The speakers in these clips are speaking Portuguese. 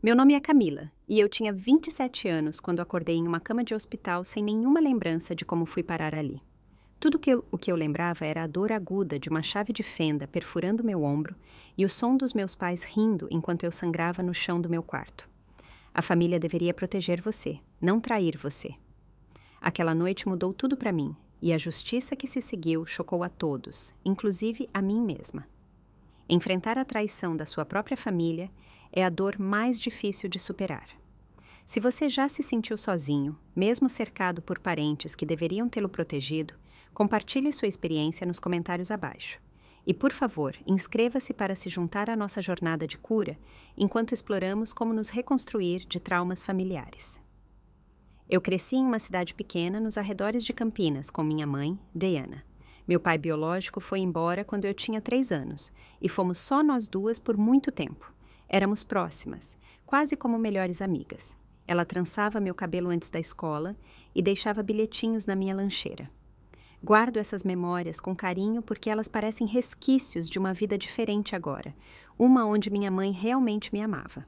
Meu nome é Camila, e eu tinha 27 anos quando acordei em uma cama de hospital sem nenhuma lembrança de como fui parar ali. O que eu lembrava era a dor aguda de uma chave de fenda perfurando meu ombro e o som dos meus pais rindo enquanto eu sangrava no chão do meu quarto. A família deveria proteger você, não trair você. Aquela noite mudou tudo para mim, e a justiça que se seguiu chocou a todos, inclusive a mim mesma. Enfrentar a traição da sua própria família é a dor mais difícil de superar. Se você já se sentiu sozinho, mesmo cercado por parentes que deveriam tê-lo protegido, compartilhe sua experiência nos comentários abaixo. E, por favor, inscreva-se para se juntar à nossa jornada de cura enquanto exploramos como nos reconstruir de traumas familiares. Eu cresci em uma cidade pequena nos arredores de Campinas com minha mãe, Diana. Meu pai biológico foi embora quando eu tinha 3 anos e fomos só nós duas por muito tempo. Éramos próximas, quase como melhores amigas. Ela trançava meu cabelo antes da escola e deixava bilhetinhos na minha lancheira. Guardo essas memórias com carinho porque elas parecem resquícios de uma vida diferente agora, uma onde minha mãe realmente me amava.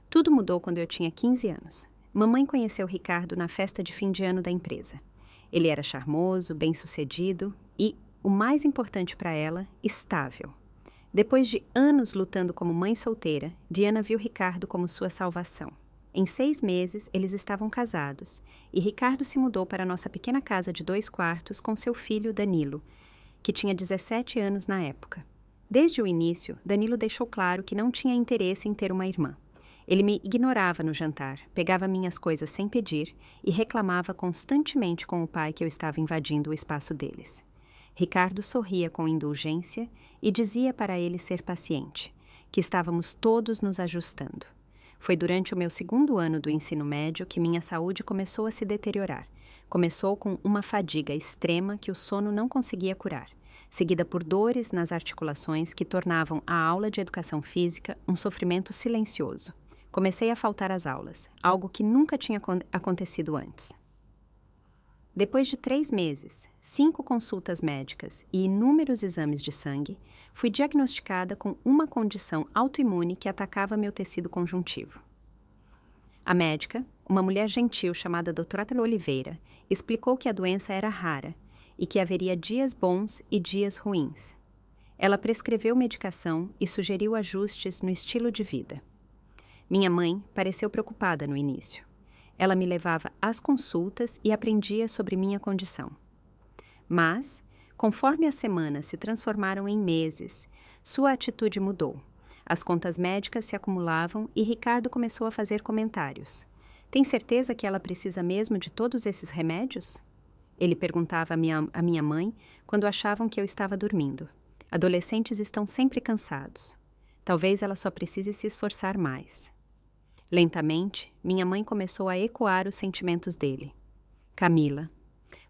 Tudo mudou quando eu tinha 15 anos. Mamãe conheceu Ricardo na festa de fim de ano da empresa. Ele era charmoso, bem-sucedido e, o mais importante para ela, estável. Depois de anos lutando como mãe solteira, Diana viu Ricardo como sua salvação. Em 6 meses, eles estavam casados, e Ricardo se mudou para nossa pequena casa de 2 quartos com seu filho Danilo, que tinha 17 anos na época. Desde o início, Danilo deixou claro que não tinha interesse em ter uma irmã. Ele me ignorava no jantar, pegava minhas coisas sem pedir e reclamava constantemente com o pai que eu estava invadindo o espaço deles. Ricardo sorria com indulgência e dizia para ele ser paciente, que estávamos todos nos ajustando. Foi durante o meu 2º ano do ensino médio que minha saúde começou a se deteriorar. Começou com uma fadiga extrema que o sono não conseguia curar, seguida por dores nas articulações que tornavam a aula de educação física um sofrimento silencioso. Comecei a faltar às aulas, algo que nunca tinha acontecido antes. Depois de 3 meses, 5 consultas médicas e inúmeros exames de sangue, fui diagnosticada com uma condição autoimune que atacava meu tecido conjuntivo. A médica, uma mulher gentil chamada Dra. Oliveira, explicou que a doença era rara e que haveria dias bons e dias ruins. Ela prescreveu medicação e sugeriu ajustes no estilo de vida. Minha mãe pareceu preocupada no início. Ela me levava às consultas e aprendia sobre minha condição. Mas, conforme as semanas se transformaram em meses, sua atitude mudou. As contas médicas se acumulavam e Ricardo começou a fazer comentários. Tem certeza que ela precisa mesmo de todos esses remédios? Ele perguntava à minha mãe quando achavam que eu estava dormindo. Adolescentes estão sempre cansados. Talvez ela só precise se esforçar mais. Lentamente, minha mãe começou a ecoar os sentimentos dele. Camila,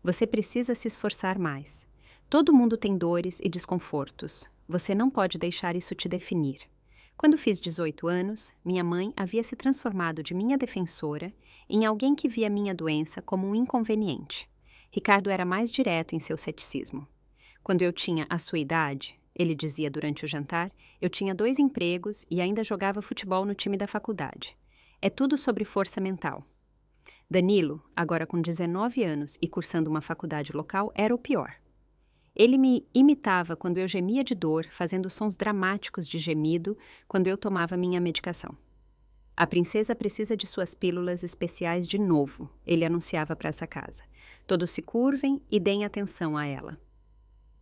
você precisa se esforçar mais. Todo mundo tem dores e desconfortos. Você não pode deixar isso te definir. Quando fiz 18 anos, minha mãe havia se transformado de minha defensora em alguém que via minha doença como um inconveniente. Ricardo era mais direto em seu ceticismo. Quando eu tinha a sua idade, ele dizia durante o jantar, eu tinha 2 empregos e ainda jogava futebol no time da faculdade. É tudo sobre força mental. Danilo, agora com 19 anos e cursando uma faculdade local, era o pior. Ele me imitava quando eu gemia de dor, fazendo sons dramáticos de gemido quando eu tomava minha medicação. A princesa precisa de suas pílulas especiais de novo, ele anunciava para essa casa. Todos se curvem e deem atenção a ela.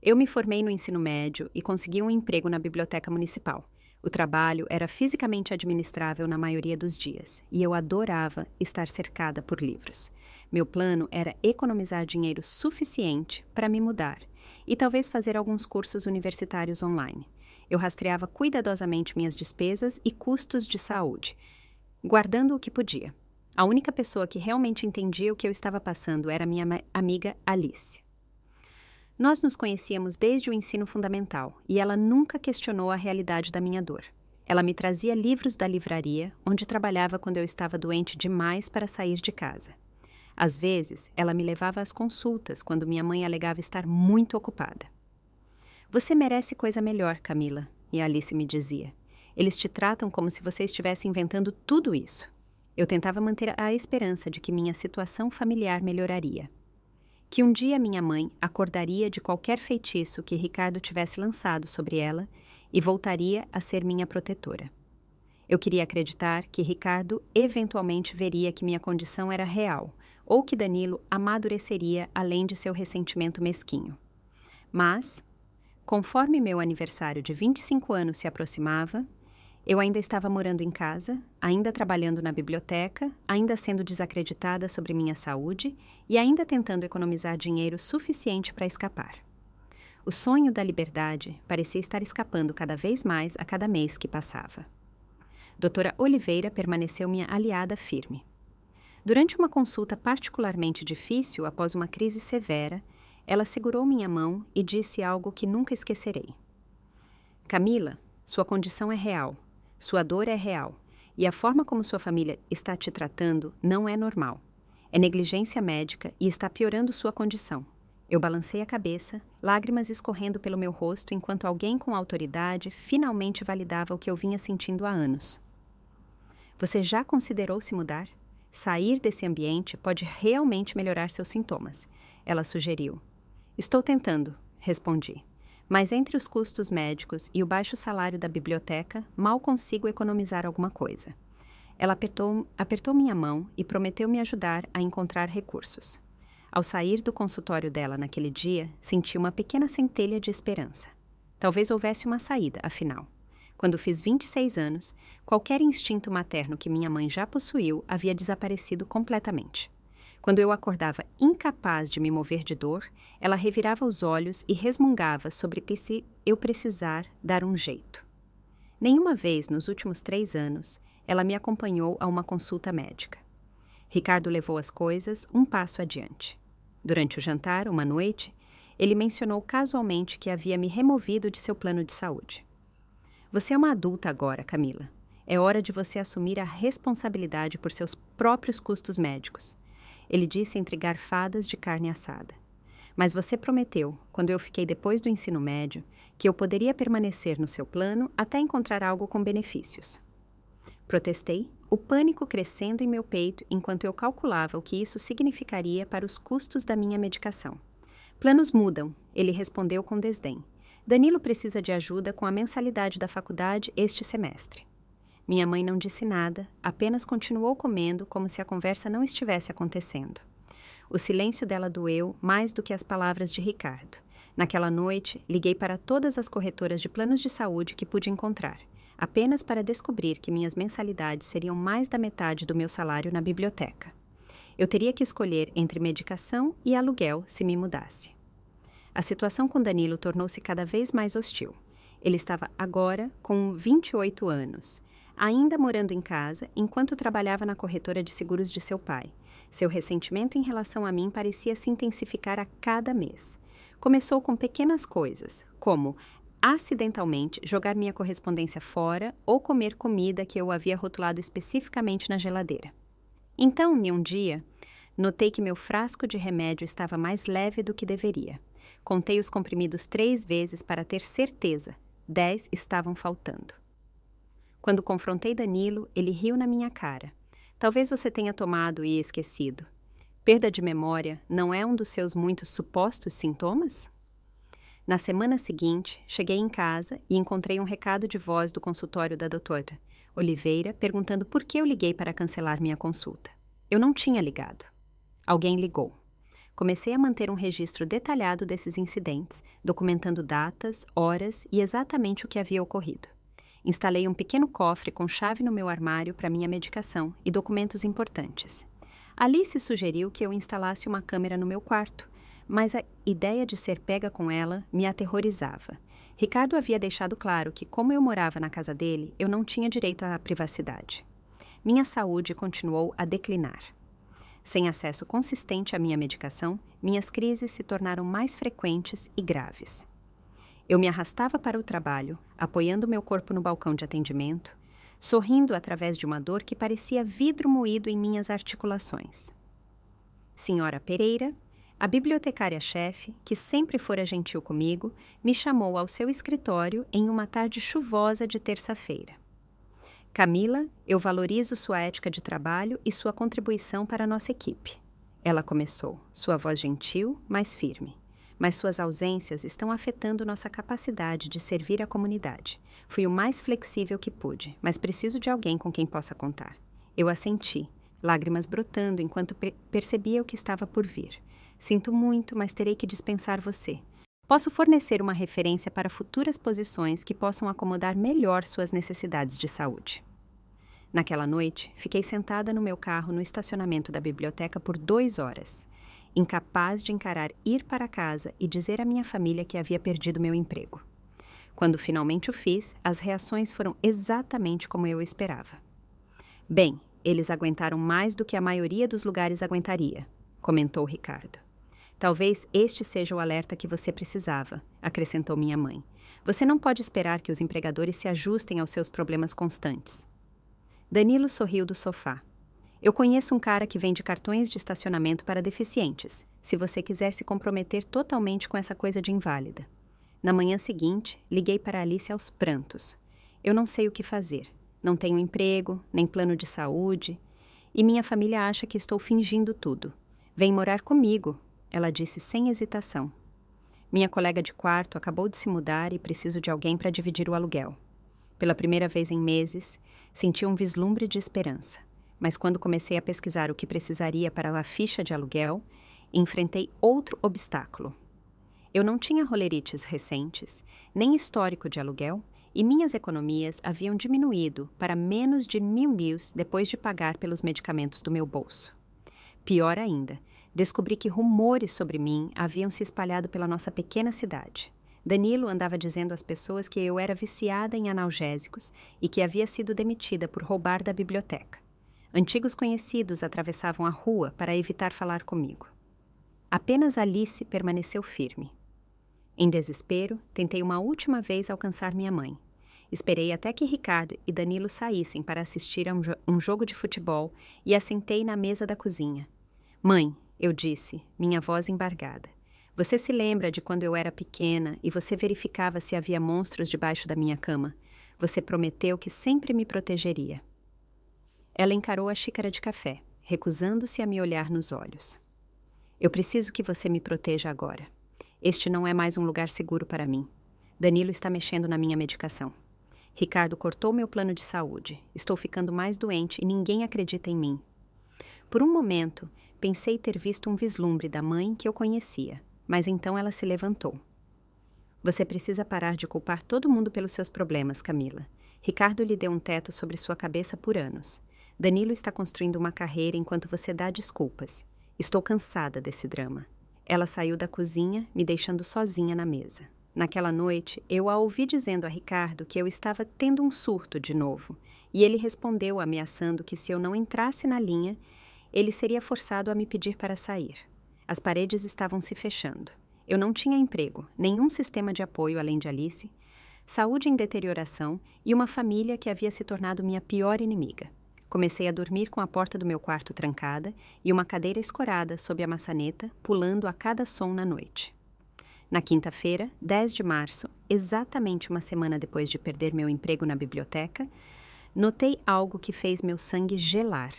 Eu me formei no ensino médio e consegui um emprego na biblioteca municipal. O trabalho era fisicamente administrável na maioria dos dias, e eu adorava estar cercada por livros. Meu plano era economizar dinheiro suficiente para me mudar, e talvez fazer alguns cursos universitários online. Eu rastreava cuidadosamente minhas despesas e custos de saúde, guardando o que podia. A única pessoa que realmente entendia o que eu estava passando era minha amiga Alice. Nós nos conhecíamos desde o ensino fundamental e ela nunca questionou a realidade da minha dor. Ela me trazia livros da livraria, onde trabalhava quando eu estava doente demais para sair de casa. Às vezes, ela me levava às consultas quando minha mãe alegava estar muito ocupada. Você merece coisa melhor, Camila, e Alice me dizia. Eles te tratam como se você estivesse inventando tudo isso. Eu tentava manter a esperança de que minha situação familiar melhoraria. Que um dia minha mãe acordaria de qualquer feitiço que Ricardo tivesse lançado sobre ela e voltaria a ser minha protetora. Eu queria acreditar que Ricardo eventualmente veria que minha condição era real, ou que Danilo amadureceria além de seu ressentimento mesquinho. Mas, conforme meu aniversário de 25 anos se aproximava, eu ainda estava morando em casa, ainda trabalhando na biblioteca, ainda sendo desacreditada sobre minha saúde e ainda tentando economizar dinheiro suficiente para escapar. O sonho da liberdade parecia estar escapando cada vez mais a cada mês que passava. Doutora Oliveira permaneceu minha aliada firme. Durante uma consulta particularmente difícil após uma crise severa, ela segurou minha mão e disse algo que nunca esquecerei. Camila, sua condição é real. Sua dor é real, e a forma como sua família está te tratando não é normal. É negligência médica e está piorando sua condição. Eu balancei a cabeça, lágrimas escorrendo pelo meu rosto enquanto alguém com autoridade finalmente validava o que eu vinha sentindo há anos. Você já considerou se mudar? Sair desse ambiente pode realmente melhorar seus sintomas, ela sugeriu. Estou tentando, respondi. Mas entre os custos médicos e o baixo salário da biblioteca, mal consigo economizar alguma coisa. Ela apertou minha mão e prometeu me ajudar a encontrar recursos. Ao sair do consultório dela naquele dia, senti uma pequena centelha de esperança. Talvez houvesse uma saída, afinal. Quando fiz 26 anos, qualquer instinto materno que minha mãe já possuiu havia desaparecido completamente. Quando eu acordava incapaz de me mover de dor, ela revirava os olhos e resmungava sobre que se eu precisar dar um jeito. Nenhuma vez nos últimos 3 anos, ela me acompanhou a uma consulta médica. Ricardo levou as coisas um passo adiante. Durante o jantar, uma noite, ele mencionou casualmente que havia me removido de seu plano de saúde. Você é uma adulta agora, Camila. É hora de você assumir a responsabilidade por seus próprios custos médicos. Ele disse entre garfadas de carne assada. Mas você prometeu, quando eu fiquei depois do ensino médio, que eu poderia permanecer no seu plano até encontrar algo com benefícios. Protestei, o pânico crescendo em meu peito enquanto eu calculava o que isso significaria para os custos da minha medicação. Planos mudam, ele respondeu com desdém. Danilo precisa de ajuda com a mensalidade da faculdade este semestre. Minha mãe não disse nada, apenas continuou comendo como se a conversa não estivesse acontecendo. O silêncio dela doeu mais do que as palavras de Ricardo. Naquela noite, liguei para todas as corretoras de planos de saúde que pude encontrar, apenas para descobrir que minhas mensalidades seriam mais da metade do meu salário na biblioteca. Eu teria que escolher entre medicação e aluguel se me mudasse. A situação com Danilo tornou-se cada vez mais hostil. Ele estava agora com 28 anos, ainda morando em casa enquanto trabalhava na corretora de seguros de seu pai. Seu ressentimento em relação a mim parecia se intensificar a cada mês. Começou com pequenas coisas, como acidentalmente jogar minha correspondência fora ou comer comida que eu havia rotulado especificamente na geladeira. Então, em um dia, notei que meu frasco de remédio estava mais leve do que deveria. Contei os comprimidos 3 vezes para ter certeza. 10 estavam faltando. Quando confrontei Danilo, ele riu na minha cara. Talvez você tenha tomado e esquecido. Perda de memória não é um dos seus muitos supostos sintomas? Na semana seguinte, cheguei em casa e encontrei um recado de voz do consultório da doutora Oliveira perguntando por que eu liguei para cancelar minha consulta. Eu não tinha ligado. Alguém ligou. Comecei a manter um registro detalhado desses incidentes, documentando datas, horas e exatamente o que havia ocorrido. Instalei um pequeno cofre com chave no meu armário para minha medicação e documentos importantes. Alice sugeriu que eu instalasse uma câmera no meu quarto, mas a ideia de ser pega com ela me aterrorizava. Ricardo havia deixado claro que, como eu morava na casa dele, eu não tinha direito à privacidade. Minha saúde continuou a declinar. Sem acesso consistente à minha medicação, minhas crises se tornaram mais frequentes e graves. Eu me arrastava para o trabalho, apoiando meu corpo no balcão de atendimento, sorrindo através de uma dor que parecia vidro moído em minhas articulações. Senhora Pereira, a bibliotecária-chefe, que sempre fora gentil comigo, me chamou ao seu escritório em uma tarde chuvosa de terça-feira. Camila, eu valorizo sua ética de trabalho e sua contribuição para a nossa equipe. Ela começou, sua voz gentil, mas firme. Mas suas ausências estão afetando nossa capacidade de servir a comunidade. Fui o mais flexível que pude, mas preciso de alguém com quem possa contar. Eu assenti, lágrimas brotando enquanto percebia o que estava por vir. Sinto muito, mas terei que dispensar você. Posso fornecer uma referência para futuras posições que possam acomodar melhor suas necessidades de saúde. Naquela noite, fiquei sentada no meu carro no estacionamento da biblioteca por 2 horas, incapaz de encarar ir para casa e dizer à minha família que havia perdido meu emprego. Quando finalmente o fiz, as reações foram exatamente como eu esperava. Bem, eles aguentaram mais do que a maioria dos lugares aguentaria, comentou Ricardo. Talvez este seja o alerta que você precisava, acrescentou minha mãe. Você não pode esperar que os empregadores se ajustem aos seus problemas constantes. Danilo sorriu do sofá. Eu conheço um cara que vende cartões de estacionamento para deficientes, se você quiser se comprometer totalmente com essa coisa de inválida. Na manhã seguinte, liguei para Alice aos prantos. Eu não sei o que fazer. Não tenho emprego, nem plano de saúde. E minha família acha que estou fingindo tudo. Vem morar comigo, ela disse sem hesitação. Minha colega de quarto acabou de se mudar e preciso de alguém para dividir o aluguel. Pela primeira vez em meses, senti um vislumbre de esperança. Mas quando comecei a pesquisar o que precisaria para a ficha de aluguel, enfrentei outro obstáculo. Eu não tinha rolerites recentes, nem histórico de aluguel, e minhas economias haviam diminuído para menos de 1.000 lius depois de pagar pelos medicamentos do meu bolso. Pior ainda, descobri que rumores sobre mim haviam se espalhado pela nossa pequena cidade. Danilo andava dizendo às pessoas que eu era viciada em analgésicos e que havia sido demitida por roubar da biblioteca. Antigos conhecidos atravessavam a rua para evitar falar comigo. Apenas Alice permaneceu firme. Em desespero, tentei uma última vez alcançar minha mãe. Esperei até que Ricardo e Danilo saíssem para assistir a um jogo de futebol e assentei na mesa da cozinha. Mãe, eu disse, minha voz embargada. Você se lembra de quando eu era pequena e você verificava se havia monstros debaixo da minha cama? Você prometeu que sempre me protegeria. Ela encarou a xícara de café, recusando-se a me olhar nos olhos. Eu preciso que você me proteja agora. Este não é mais um lugar seguro para mim. Danilo está mexendo na minha medicação. Ricardo cortou meu plano de saúde. Estou ficando mais doente e ninguém acredita em mim. Por um momento, pensei ter visto um vislumbre da mãe que eu conhecia, mas então ela se levantou. Você precisa parar de culpar todo mundo pelos seus problemas, Camila. Ricardo lhe deu um teto sobre sua cabeça por anos. Danilo está construindo uma carreira enquanto você dá desculpas. Estou cansada desse drama. Ela saiu da cozinha, me deixando sozinha na mesa. Naquela noite, eu a ouvi dizendo a Ricardo que eu estava tendo um surto de novo, e ele respondeu ameaçando que se eu não entrasse na linha, ele seria forçado a me pedir para sair. As paredes estavam se fechando. Eu não tinha emprego, nenhum sistema de apoio além de Alice, saúde em deterioração e uma família que havia se tornado minha pior inimiga. Comecei a dormir com a porta do meu quarto trancada e uma cadeira escorada sob a maçaneta, pulando a cada som na noite. Na quinta-feira, 10 de março, exatamente uma semana depois de perder meu emprego na biblioteca, notei algo que fez meu sangue gelar.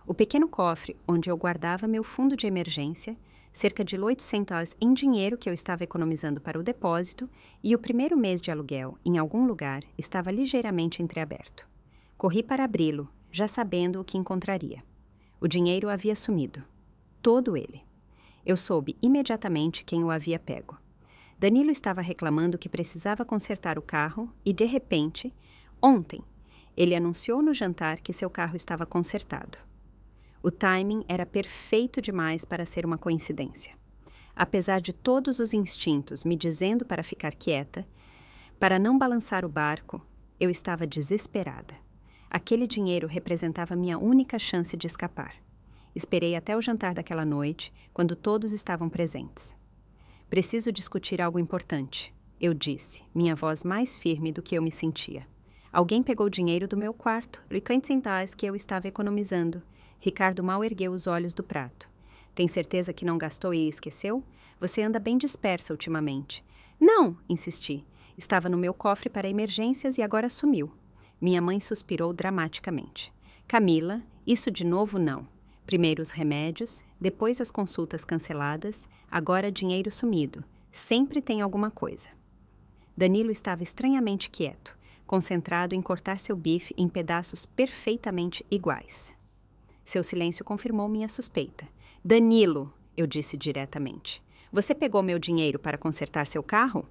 O pequeno cofre onde eu guardava meu fundo de emergência, cerca de 800 em dinheiro que eu estava economizando para o depósito, e o primeiro mês de aluguel, em algum lugar, estava ligeiramente entreaberto. Corri para abri-lo, já sabendo o que encontraria. O dinheiro havia sumido. Todo ele. Eu soube imediatamente quem o havia pego. Danilo estava reclamando que precisava consertar o carro e, de repente, ontem, ele anunciou no jantar que seu carro estava consertado. O timing era perfeito demais para ser uma coincidência. Apesar de todos os instintos me dizendo para ficar quieta, para não balançar o barco, eu estava desesperada. Aquele dinheiro representava minha única chance de escapar. Esperei até o jantar daquela noite, quando todos estavam presentes. Preciso discutir algo importante, eu disse, minha voz mais firme do que eu me sentia. Alguém pegou o dinheiro do meu quarto, os 50 centavos que eu estava economizando. Ricardo mal ergueu os olhos do prato. Tem certeza que não gastou e esqueceu? Você anda bem dispersa ultimamente. Não, insisti. Estava no meu cofre para emergências e agora sumiu. Minha mãe suspirou dramaticamente. Camila, isso de novo não. Primeiro os remédios, depois as consultas canceladas, agora dinheiro sumido. Sempre tem alguma coisa. Danilo estava estranhamente quieto, concentrado em cortar seu bife em pedaços perfeitamente iguais. Seu silêncio confirmou minha suspeita. Danilo, eu disse diretamente, você pegou meu dinheiro para consertar seu carro?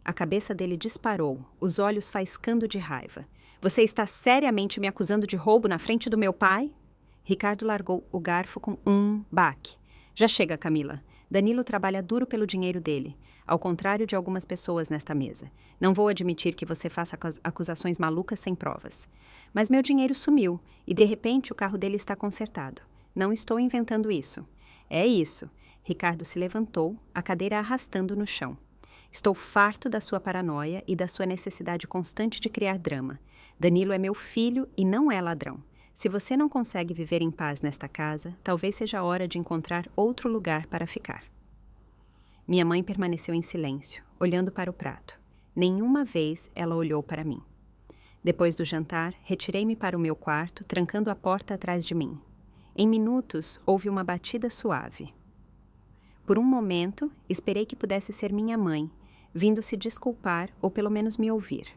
A cabeça dele disparou, os olhos faiscando de raiva. Você está seriamente me acusando de roubo na frente do meu pai? Ricardo largou o garfo com um baque. Já chega, Camila. Danilo trabalha duro pelo dinheiro dele, ao contrário de algumas pessoas nesta mesa. Não vou admitir que você faça acusações malucas sem provas. Mas meu dinheiro sumiu e, de repente, o carro dele está consertado. Não estou inventando isso. É isso. Ricardo se levantou, a cadeira arrastando no chão. Estou farto da sua paranoia e da sua necessidade constante de criar drama. Danilo é meu filho e não é ladrão. Se você não consegue viver em paz nesta casa, talvez seja a hora de encontrar outro lugar para ficar. Minha mãe permaneceu em silêncio, olhando para o prato. Nenhuma vez ela olhou para mim. Depois do jantar, retirei-me para o meu quarto, trancando a porta atrás de mim. Em minutos, houve uma batida suave. Por um momento, esperei que pudesse ser minha mãe, vindo se desculpar ou pelo menos me ouvir.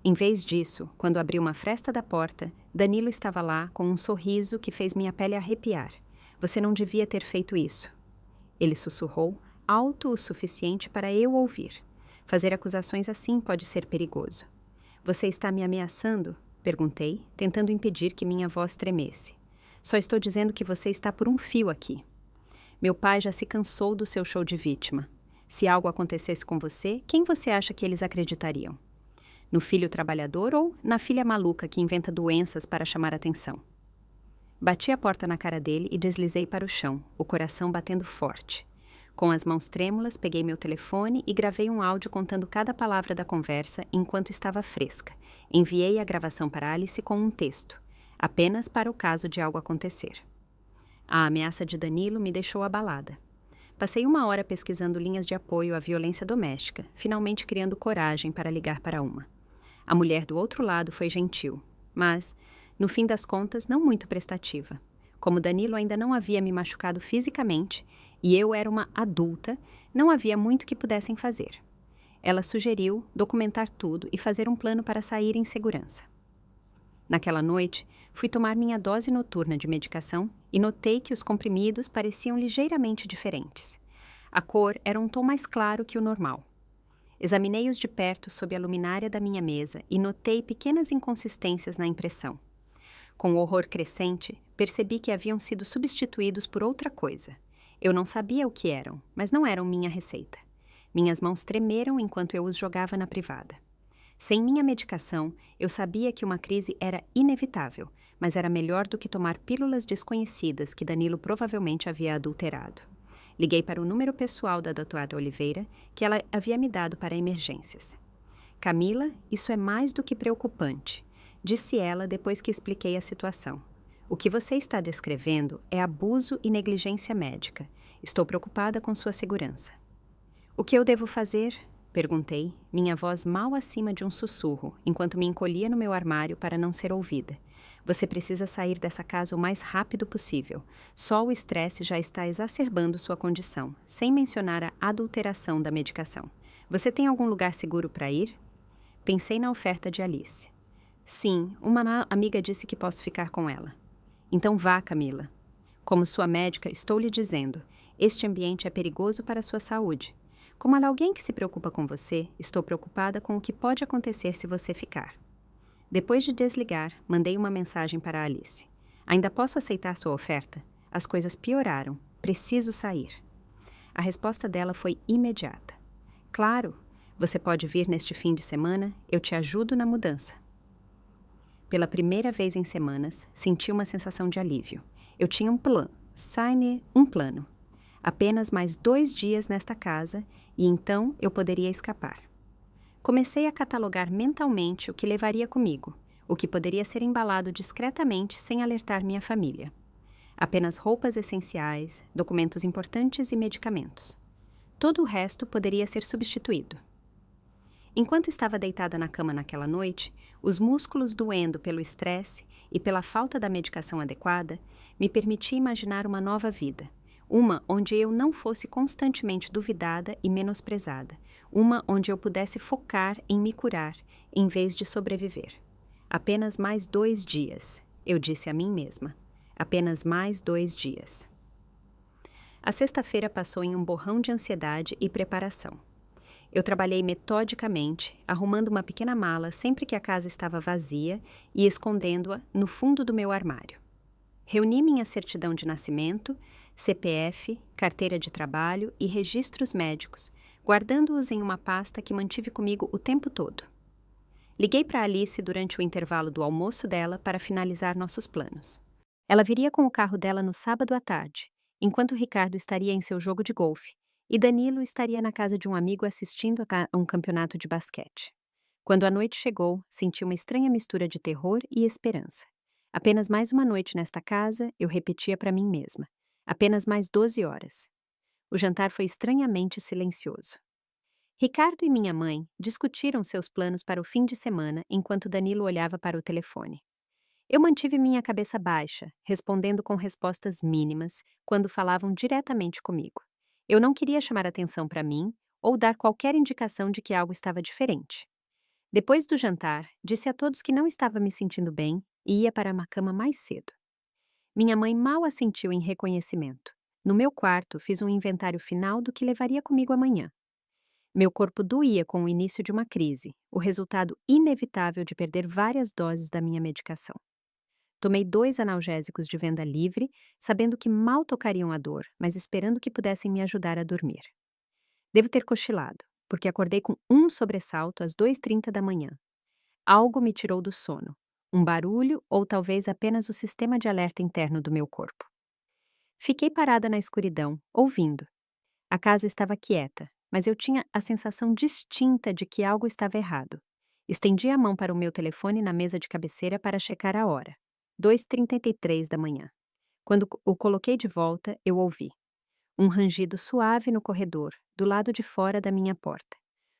Em vez disso, quando abri uma fresta da porta, Danilo estava lá com um sorriso que fez minha pele arrepiar. Você não devia ter feito isso. Ele sussurrou, alto o suficiente para eu ouvir. Fazer acusações assim pode ser perigoso. Você está me ameaçando? Perguntei, tentando impedir que minha voz tremesse. Só estou dizendo que você está por um fio aqui. Meu pai já se cansou do seu show de vítima. Se algo acontecesse com você, quem você acha que eles acreditariam? No filho trabalhador ou na filha maluca que inventa doenças para chamar atenção? Bati a porta na cara dele e deslizei para o chão, o coração batendo forte. Com as mãos trêmulas, peguei meu telefone e gravei um áudio contando cada palavra da conversa enquanto estava fresca. Enviei a gravação para Alice com um texto, apenas para o caso de algo acontecer. A ameaça de Danilo me deixou abalada. Passei 1 hora pesquisando linhas de apoio à violência doméstica, finalmente criando coragem para ligar para uma. A mulher do outro lado foi gentil, mas, no fim das contas, não muito prestativa. Como Danilo ainda não havia me machucado fisicamente e eu era uma adulta, não havia muito que pudessem fazer. Ela sugeriu documentar tudo e fazer um plano para sair em segurança. Naquela noite, fui tomar minha dose noturna de medicação e notei que os comprimidos pareciam ligeiramente diferentes. A cor era um tom mais claro que o normal. Examinei-os de perto sob a luminária da minha mesa e notei pequenas inconsistências na impressão. Com o horror crescente, percebi que haviam sido substituídos por outra coisa. Eu não sabia o que eram, mas não eram minha receita. Minhas mãos tremeram enquanto eu os jogava na privada. Sem minha medicação, eu sabia que uma crise era inevitável, mas era melhor do que tomar pílulas desconhecidas que Danilo provavelmente havia adulterado. Liguei para o número pessoal da Dra. Oliveira, que ela havia me dado para emergências. Camila, isso é mais do que preocupante, disse ela depois que expliquei a situação. O que você está descrevendo é abuso e negligência médica. Estou preocupada com sua segurança. O que eu devo fazer? Perguntei, minha voz mal acima de um sussurro, enquanto me encolhia no meu armário para não ser ouvida. Você precisa sair dessa casa o mais rápido possível. Só o estresse já está exacerbando sua condição, sem mencionar a adulteração da medicação. Você tem algum lugar seguro para ir? Pensei na oferta de Alice. Sim, uma amiga disse que posso ficar com ela. Então vá, Camila. Como sua médica, estou lhe dizendo, este ambiente é perigoso para a sua saúde. Como alguém que se preocupa com você, estou preocupada com o que pode acontecer se você ficar. Depois de desligar, mandei uma mensagem para Alice. Ainda posso aceitar sua oferta? As coisas pioraram. Preciso sair. A resposta dela foi imediata. Claro, você pode vir neste fim de semana, eu te ajudo na mudança. Pela primeira vez em semanas, senti uma sensação de alívio. Eu tinha um plano. Apenas mais 2 dias nesta casa e então eu poderia escapar. Comecei a catalogar mentalmente o que levaria comigo, o que poderia ser embalado discretamente sem alertar minha família. Apenas roupas essenciais, documentos importantes e medicamentos. Todo o resto poderia ser substituído. Enquanto estava deitada na cama naquela noite, os músculos doendo pelo estresse e pela falta da medicação adequada, me permiti imaginar uma nova vida. Uma onde eu não fosse constantemente duvidada e menosprezada. Uma onde eu pudesse focar em me curar, em vez de sobreviver. Apenas mais 2 dias, eu disse a mim mesma. Apenas mais 2 dias. A sexta-feira passou em um borrão de ansiedade e preparação. Eu trabalhei metodicamente, arrumando uma pequena mala sempre que a casa estava vazia e escondendo-a no fundo do meu armário. Reuni minha certidão de nascimento, CPF, carteira de trabalho e registros médicos, guardando-os em uma pasta que mantive comigo o tempo todo. Liguei para Alice durante o intervalo do almoço dela para finalizar nossos planos. Ela viria com o carro dela no sábado à tarde, enquanto Ricardo estaria em seu jogo de golfe, e Danilo estaria na casa de um amigo assistindo a um campeonato de basquete. Quando a noite chegou, senti uma estranha mistura de terror e esperança. Apenas mais uma noite nesta casa, eu repetia para mim mesma. Apenas mais 12 horas. O jantar foi estranhamente silencioso. Ricardo e minha mãe discutiram seus planos para o fim de semana enquanto Danilo olhava para o telefone. Eu mantive minha cabeça baixa, respondendo com respostas mínimas quando falavam diretamente comigo. Eu não queria chamar atenção para mim ou dar qualquer indicação de que algo estava diferente. Depois do jantar, disse a todos que não estava me sentindo bem e ia para uma cama mais cedo. Minha mãe mal assentiu em reconhecimento. No meu quarto, fiz um inventário final do que levaria comigo amanhã. Meu corpo doía com o início de uma crise, o resultado inevitável de perder várias doses da minha medicação. Tomei 2 analgésicos de venda livre, sabendo que mal tocariam a dor, mas esperando que pudessem me ajudar a dormir. Devo ter cochilado, porque acordei com um sobressalto às 2h30 da manhã. Algo me tirou do sono. Um barulho ou talvez apenas o sistema de alerta interno do meu corpo. Fiquei parada na escuridão, ouvindo. A casa estava quieta, mas eu tinha a sensação distinta de que algo estava errado. Estendi a mão para o meu telefone na mesa de cabeceira para checar a hora. 2h33 da manhã. Quando o coloquei de volta, eu ouvi um rangido suave no corredor, do lado de fora da minha porta.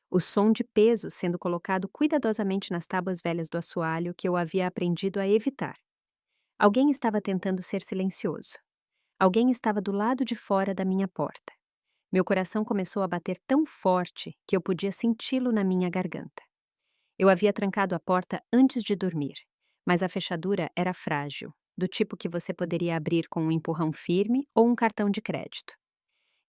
O som de peso sendo colocado cuidadosamente nas tábuas velhas do assoalho que eu havia aprendido a evitar. Alguém estava tentando ser silencioso. Alguém estava do lado de fora da minha porta. Meu coração começou a bater tão forte que eu podia senti-lo na minha garganta. Eu havia trancado a porta antes de dormir, mas a fechadura era frágil, do tipo que você poderia abrir com um empurrão firme ou um cartão de crédito.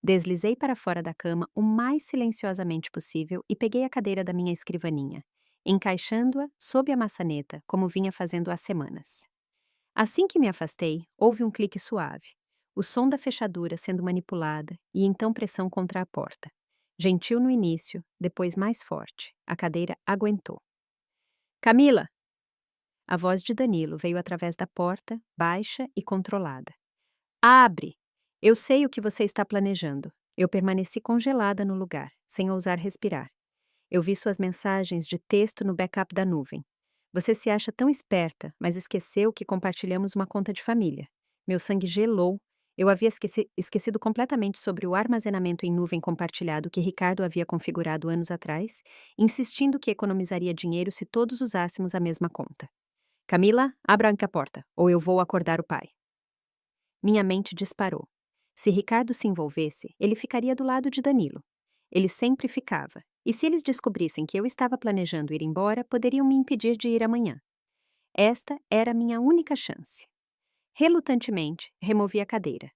Deslizei para fora da cama o mais silenciosamente possível e peguei a cadeira da minha escrivaninha, encaixando-a sob a maçaneta, como vinha fazendo há semanas. Assim que me afastei, houve um clique suave, o som da fechadura sendo manipulada e então pressão contra a porta. Gentil no início, depois mais forte. A cadeira aguentou. Camila! A voz de Danilo veio através da porta, baixa e controlada. Abre! Eu sei o que você está planejando. Eu permaneci congelada no lugar, sem ousar respirar. Eu vi suas mensagens de texto no backup da nuvem. Você se acha tão esperta, mas esqueceu que compartilhamos uma conta de família. Meu sangue gelou. Eu havia esquecido completamente sobre o armazenamento em nuvem compartilhado que Ricardo havia configurado anos atrás, insistindo que economizaria dinheiro se todos usássemos a mesma conta. Camila, abra a porta, ou eu vou acordar o pai. Minha mente disparou. Se Ricardo se envolvesse, ele ficaria do lado de Danilo. Ele sempre ficava, e se eles descobrissem que eu estava planejando ir embora, poderiam me impedir de ir amanhã. Esta era a minha única chance. Relutantemente, removi a cadeira.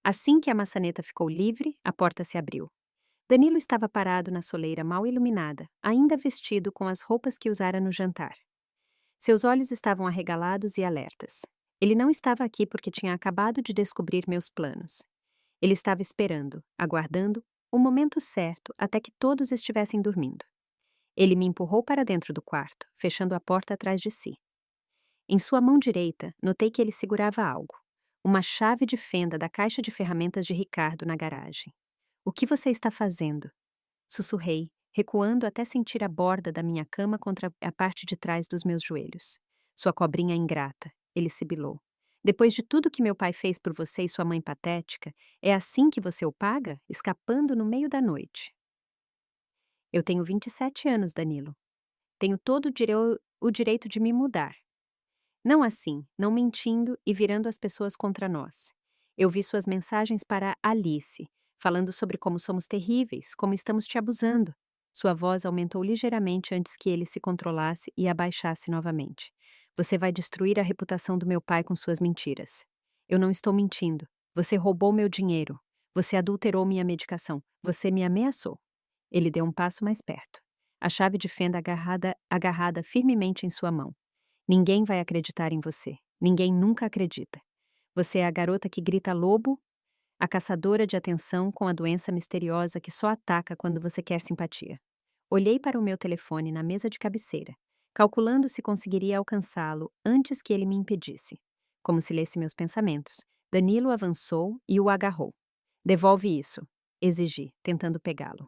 Assim que a maçaneta ficou livre, a porta se abriu. Danilo estava parado na soleira mal iluminada, ainda vestido com as roupas que usara no jantar. Seus olhos estavam arregalados e alertas. Ele não estava aqui porque tinha acabado de descobrir meus planos. Ele estava esperando, aguardando, o momento certo até que todos estivessem dormindo. Ele me empurrou para dentro do quarto, fechando a porta atrás de si. Em sua mão direita, notei que ele segurava algo. Uma chave de fenda da caixa de ferramentas de Ricardo na garagem. O que você está fazendo? Sussurrei, recuando até sentir a borda da minha cama contra a parte de trás dos meus joelhos. Sua cobrinha ingrata, ele sibilou. Depois de tudo que meu pai fez por você e sua mãe patética, é assim que você o paga? Escapando no meio da noite. Eu tenho 27 anos, Danilo. Tenho todo o direito de me mudar. Não assim, não mentindo e virando as pessoas contra nós. Eu vi suas mensagens para Alice, falando sobre como somos terríveis, como estamos te abusando. Sua voz aumentou ligeiramente antes que ele se controlasse e abaixasse novamente. Você vai destruir a reputação do meu pai com suas mentiras. Eu não estou mentindo. Você roubou meu dinheiro. Você adulterou minha medicação. Você me ameaçou. Ele deu um passo mais perto. A chave de fenda agarrada firmemente em sua mão. Ninguém vai acreditar em você. Ninguém nunca acredita. Você é a garota que grita lobo, a caçadora de atenção com a doença misteriosa que só ataca quando você quer simpatia. Olhei para o meu telefone na mesa de cabeceira, calculando se conseguiria alcançá-lo antes que ele me impedisse. Como se lesse meus pensamentos, Danilo avançou e o agarrou. Devolve isso, exigi, tentando pegá-lo.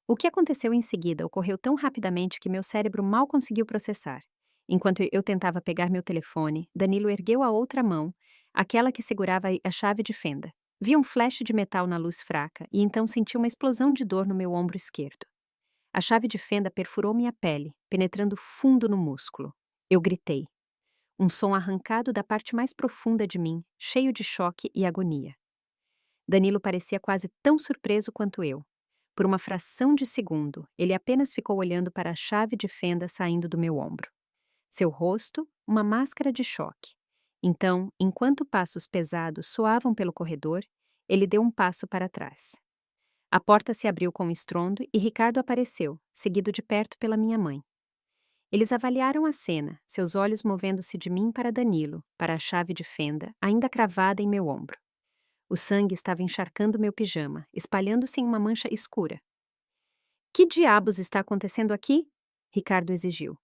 O que aconteceu em seguida ocorreu tão rapidamente que meu cérebro mal conseguiu processar. Enquanto eu tentava pegar meu telefone, Danilo ergueu a outra mão, aquela que segurava a chave de fenda. Vi um flash de metal na luz fraca e então senti uma explosão de dor no meu ombro esquerdo. A chave de fenda perfurou minha pele, penetrando fundo no músculo. Eu gritei. Um som arrancado da parte mais profunda de mim, cheio de choque e agonia. Danilo parecia quase tão surpreso quanto eu. Por uma fração de segundo, ele apenas ficou olhando para a chave de fenda saindo do meu ombro. Seu rosto, uma máscara de choque. Então, enquanto passos pesados soavam pelo corredor, ele deu um passo para trás. A porta se abriu com um estrondo e Ricardo apareceu, seguido de perto pela minha mãe. Eles avaliaram a cena, seus olhos movendo-se de mim para Danilo, para a chave de fenda, ainda cravada em meu ombro. O sangue estava encharcando meu pijama, espalhando-se em uma mancha escura. Que diabos está acontecendo aqui? Ricardo exigiu.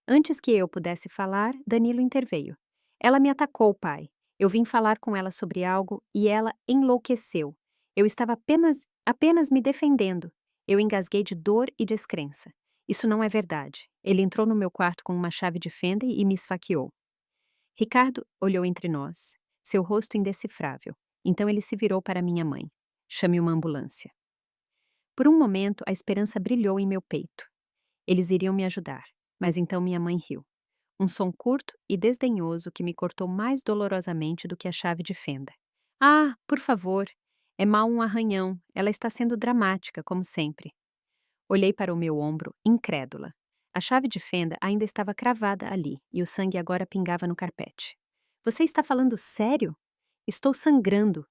Antes que eu pudesse falar, Danilo interveio. Ela me atacou, pai. Eu vim falar com ela sobre algo e ela enlouqueceu. Eu estava apenas me defendendo. Eu engasguei de dor e descrença. Isso não é verdade. Ele entrou no meu quarto com uma chave de fenda e me esfaqueou. Ricardo olhou entre nós, seu rosto indecifrável. Então ele se virou para minha mãe. Chame uma ambulância. Por um momento, a esperança brilhou em meu peito. Eles iriam me ajudar, mas então minha mãe riu. Um som curto e desdenhoso que me cortou mais dolorosamente do que a chave de fenda. Ah, por favor. É mal um arranhão. Ela está sendo dramática, como sempre. Olhei para o meu ombro, incrédula. A chave de fenda ainda estava cravada ali e o sangue agora pingava no carpete. Você está falando sério? Estou sangrando.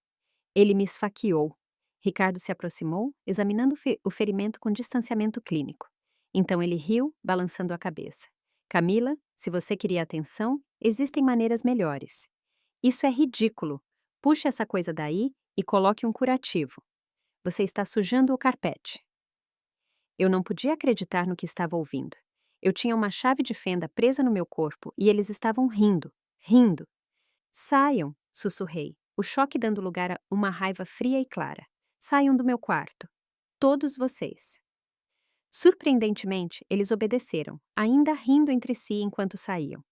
Ele me esfaqueou. Ricardo se aproximou, examinando o ferimento com distanciamento clínico. Então ele riu, balançando a cabeça. Camila, se você queria atenção, existem maneiras melhores. Isso é ridículo. Puxe essa coisa daí e coloque um curativo. Você está sujando o carpete. Eu não podia acreditar no que estava ouvindo. Eu tinha uma chave de fenda presa no meu corpo e eles estavam rindo, rindo. Saiam, sussurrei, o choque dando lugar a uma raiva fria e clara. Saiam do meu quarto. Todos vocês. Surpreendentemente, eles obedeceram, ainda rindo entre si enquanto saíam.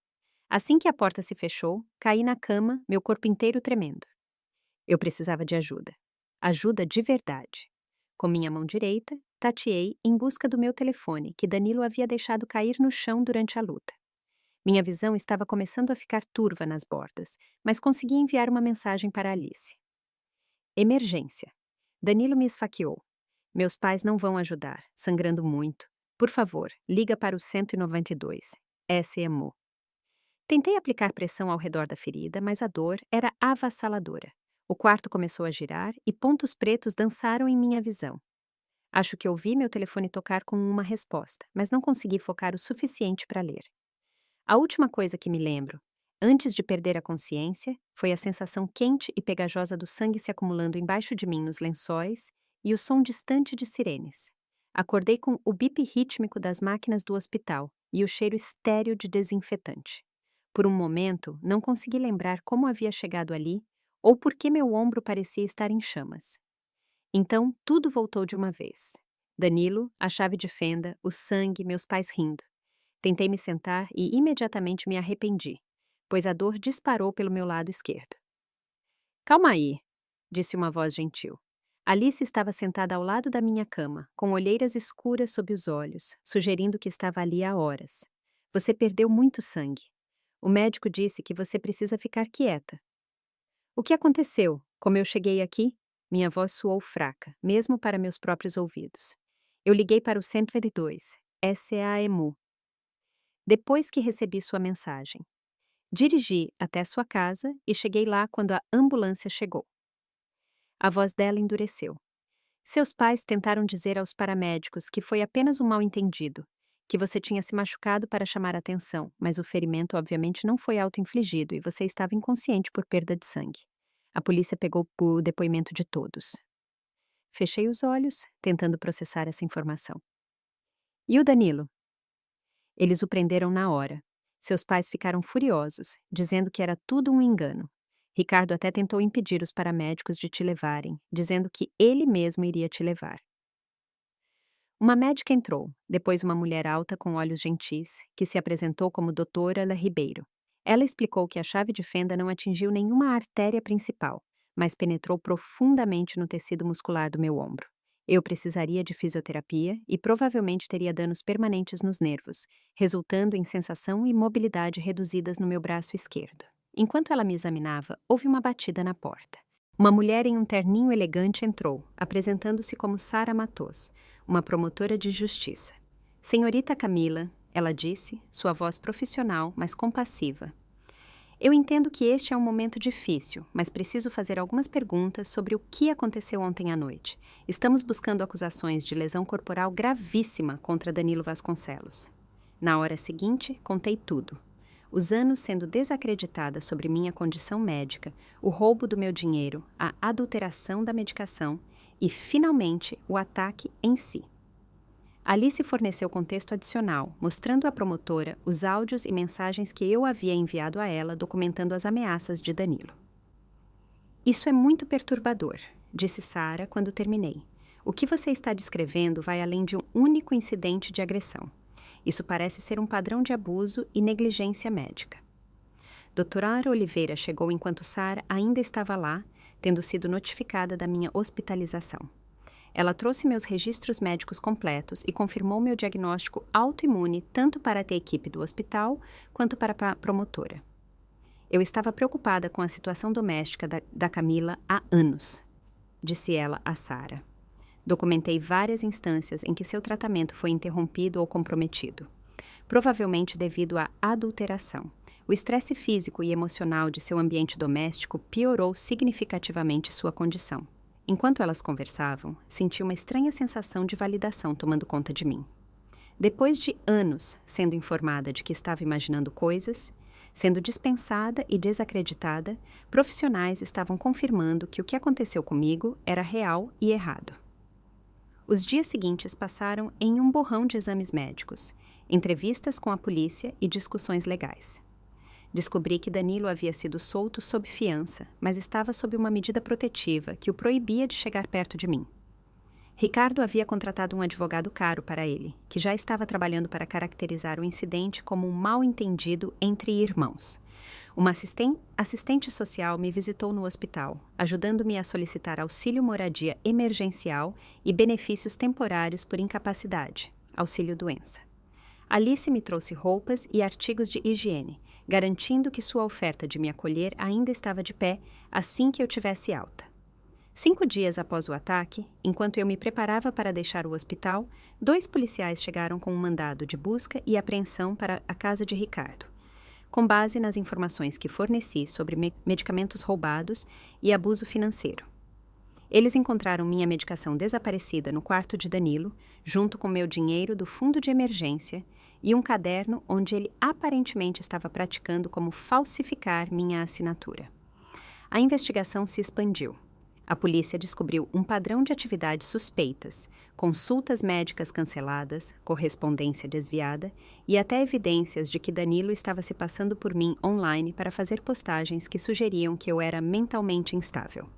Assim que a porta se fechou, caí na cama, meu corpo inteiro tremendo. Eu precisava de ajuda. Ajuda de verdade. Com minha mão direita, tateei em busca do meu telefone, que Danilo havia deixado cair no chão durante a luta. Minha visão estava começando a ficar turva nas bordas, mas consegui enviar uma mensagem para Alice. Emergência. Danilo me esfaqueou. Meus pais não vão ajudar, sangrando muito. Por favor, liga para o 192. SMO. Tentei aplicar pressão ao redor da ferida, mas a dor era avassaladora. O quarto começou a girar e pontos pretos dançaram em minha visão. Acho que ouvi meu telefone tocar com uma resposta, mas não consegui focar o suficiente para ler. A última coisa que me lembro, antes de perder a consciência, foi a sensação quente e pegajosa do sangue se acumulando embaixo de mim nos lençóis e o som distante de sirenes. Acordei com o bip rítmico das máquinas do hospital e o cheiro estéril de desinfetante. Por um momento, não consegui lembrar como havia chegado ali ou por que meu ombro parecia estar em chamas. Então, tudo voltou de uma vez. Danilo, a chave de fenda, o sangue, meus pais rindo. Tentei me sentar e imediatamente me arrependi, pois a dor disparou pelo meu lado esquerdo. Calma aí, disse uma voz gentil. Alice estava sentada ao lado da minha cama, com olheiras escuras sob os olhos, sugerindo que estava ali há horas. Você perdeu muito sangue. O médico disse que você precisa ficar quieta. O que aconteceu? Como eu cheguei aqui? Minha voz soou fraca, mesmo para meus próprios ouvidos. Eu liguei para o 122, SAEMU, depois que recebi sua mensagem. Dirigi até sua casa e cheguei lá quando a ambulância chegou. A voz dela endureceu. Seus pais tentaram dizer aos paramédicos que foi apenas um mal-entendido, que você tinha se machucado para chamar atenção, mas o ferimento obviamente não foi auto-infligido e você estava inconsciente por perda de sangue. A polícia pegou o depoimento de todos. Fechei os olhos, tentando processar essa informação. E o Danilo? Eles o prenderam na hora. Seus pais ficaram furiosos, dizendo que era tudo um engano. Ricardo até tentou impedir os paramédicos de te levarem, dizendo que ele mesmo iria te levar. Uma médica entrou, depois uma mulher alta com olhos gentis, que se apresentou como Doutora La Ribeiro. Ela explicou que a chave de fenda não atingiu nenhuma artéria principal, mas penetrou profundamente no tecido muscular do meu ombro. Eu precisaria de fisioterapia e provavelmente teria danos permanentes nos nervos, resultando em sensação e mobilidade reduzidas no meu braço esquerdo. Enquanto ela me examinava, houve uma batida na porta. Uma mulher em um terninho elegante entrou, apresentando-se como Sara Matos, uma promotora de justiça. Senhorita Camila, ela disse, sua voz profissional, mas compassiva. Eu entendo que este é um momento difícil, mas preciso fazer algumas perguntas sobre o que aconteceu ontem à noite. Estamos buscando acusações de lesão corporal gravíssima contra Danilo Vasconcelos. Na hora seguinte, contei tudo. Os anos sendo desacreditada sobre minha condição médica, o roubo do meu dinheiro, a adulteração da medicação e, finalmente, o ataque em si. Alice forneceu contexto adicional, mostrando à promotora os áudios e mensagens que eu havia enviado a ela documentando as ameaças de Danilo. Isso é muito perturbador, disse Sara quando terminei. O que você está descrevendo vai além de um único incidente de agressão. Isso parece ser um padrão de abuso e negligência médica. Doutora Oliveira chegou enquanto Sara ainda estava lá, tendo sido notificada da minha hospitalização. Ela trouxe meus registros médicos completos e confirmou meu diagnóstico autoimune tanto para a equipe do hospital quanto para a promotora. Eu estava preocupada com a situação doméstica da Camila há anos, disse ela a Sara. Documentei várias instâncias em que seu tratamento foi interrompido ou comprometido, provavelmente devido à adulteração. O estresse físico e emocional de seu ambiente doméstico piorou significativamente sua condição. Enquanto elas conversavam, senti uma estranha sensação de validação tomando conta de mim. Depois de anos sendo informada de que estava imaginando coisas, sendo dispensada e desacreditada, profissionais estavam confirmando que o que aconteceu comigo era real e errado. Os dias seguintes passaram em um borrão de exames médicos, entrevistas com a polícia e discussões legais. Descobri que Danilo havia sido solto sob fiança, mas estava sob uma medida protetiva que o proibia de chegar perto de mim. Ricardo havia contratado um advogado caro para ele, que já estava trabalhando para caracterizar o incidente como um mal-entendido entre irmãos. Uma assistente social me visitou no hospital, ajudando-me a solicitar auxílio moradia emergencial e benefícios temporários por incapacidade, auxílio-doença. Alice me trouxe roupas e artigos de higiene, garantindo que sua oferta de me acolher ainda estava de pé assim que eu tivesse alta. 5 dias após o ataque, enquanto eu me preparava para deixar o hospital, 2 policiais chegaram com um mandado de busca e apreensão para a casa de Ricardo, com base nas informações que forneci sobre medicamentos roubados e abuso financeiro. Eles encontraram minha medicação desaparecida no quarto de Danilo, junto com meu dinheiro do fundo de emergência e um caderno onde ele aparentemente estava praticando como falsificar minha assinatura. A investigação se expandiu. A polícia descobriu um padrão de atividades suspeitas, consultas médicas canceladas, correspondência desviada e até evidências de que Danilo estava se passando por mim online para fazer postagens que sugeriam que eu era mentalmente instável.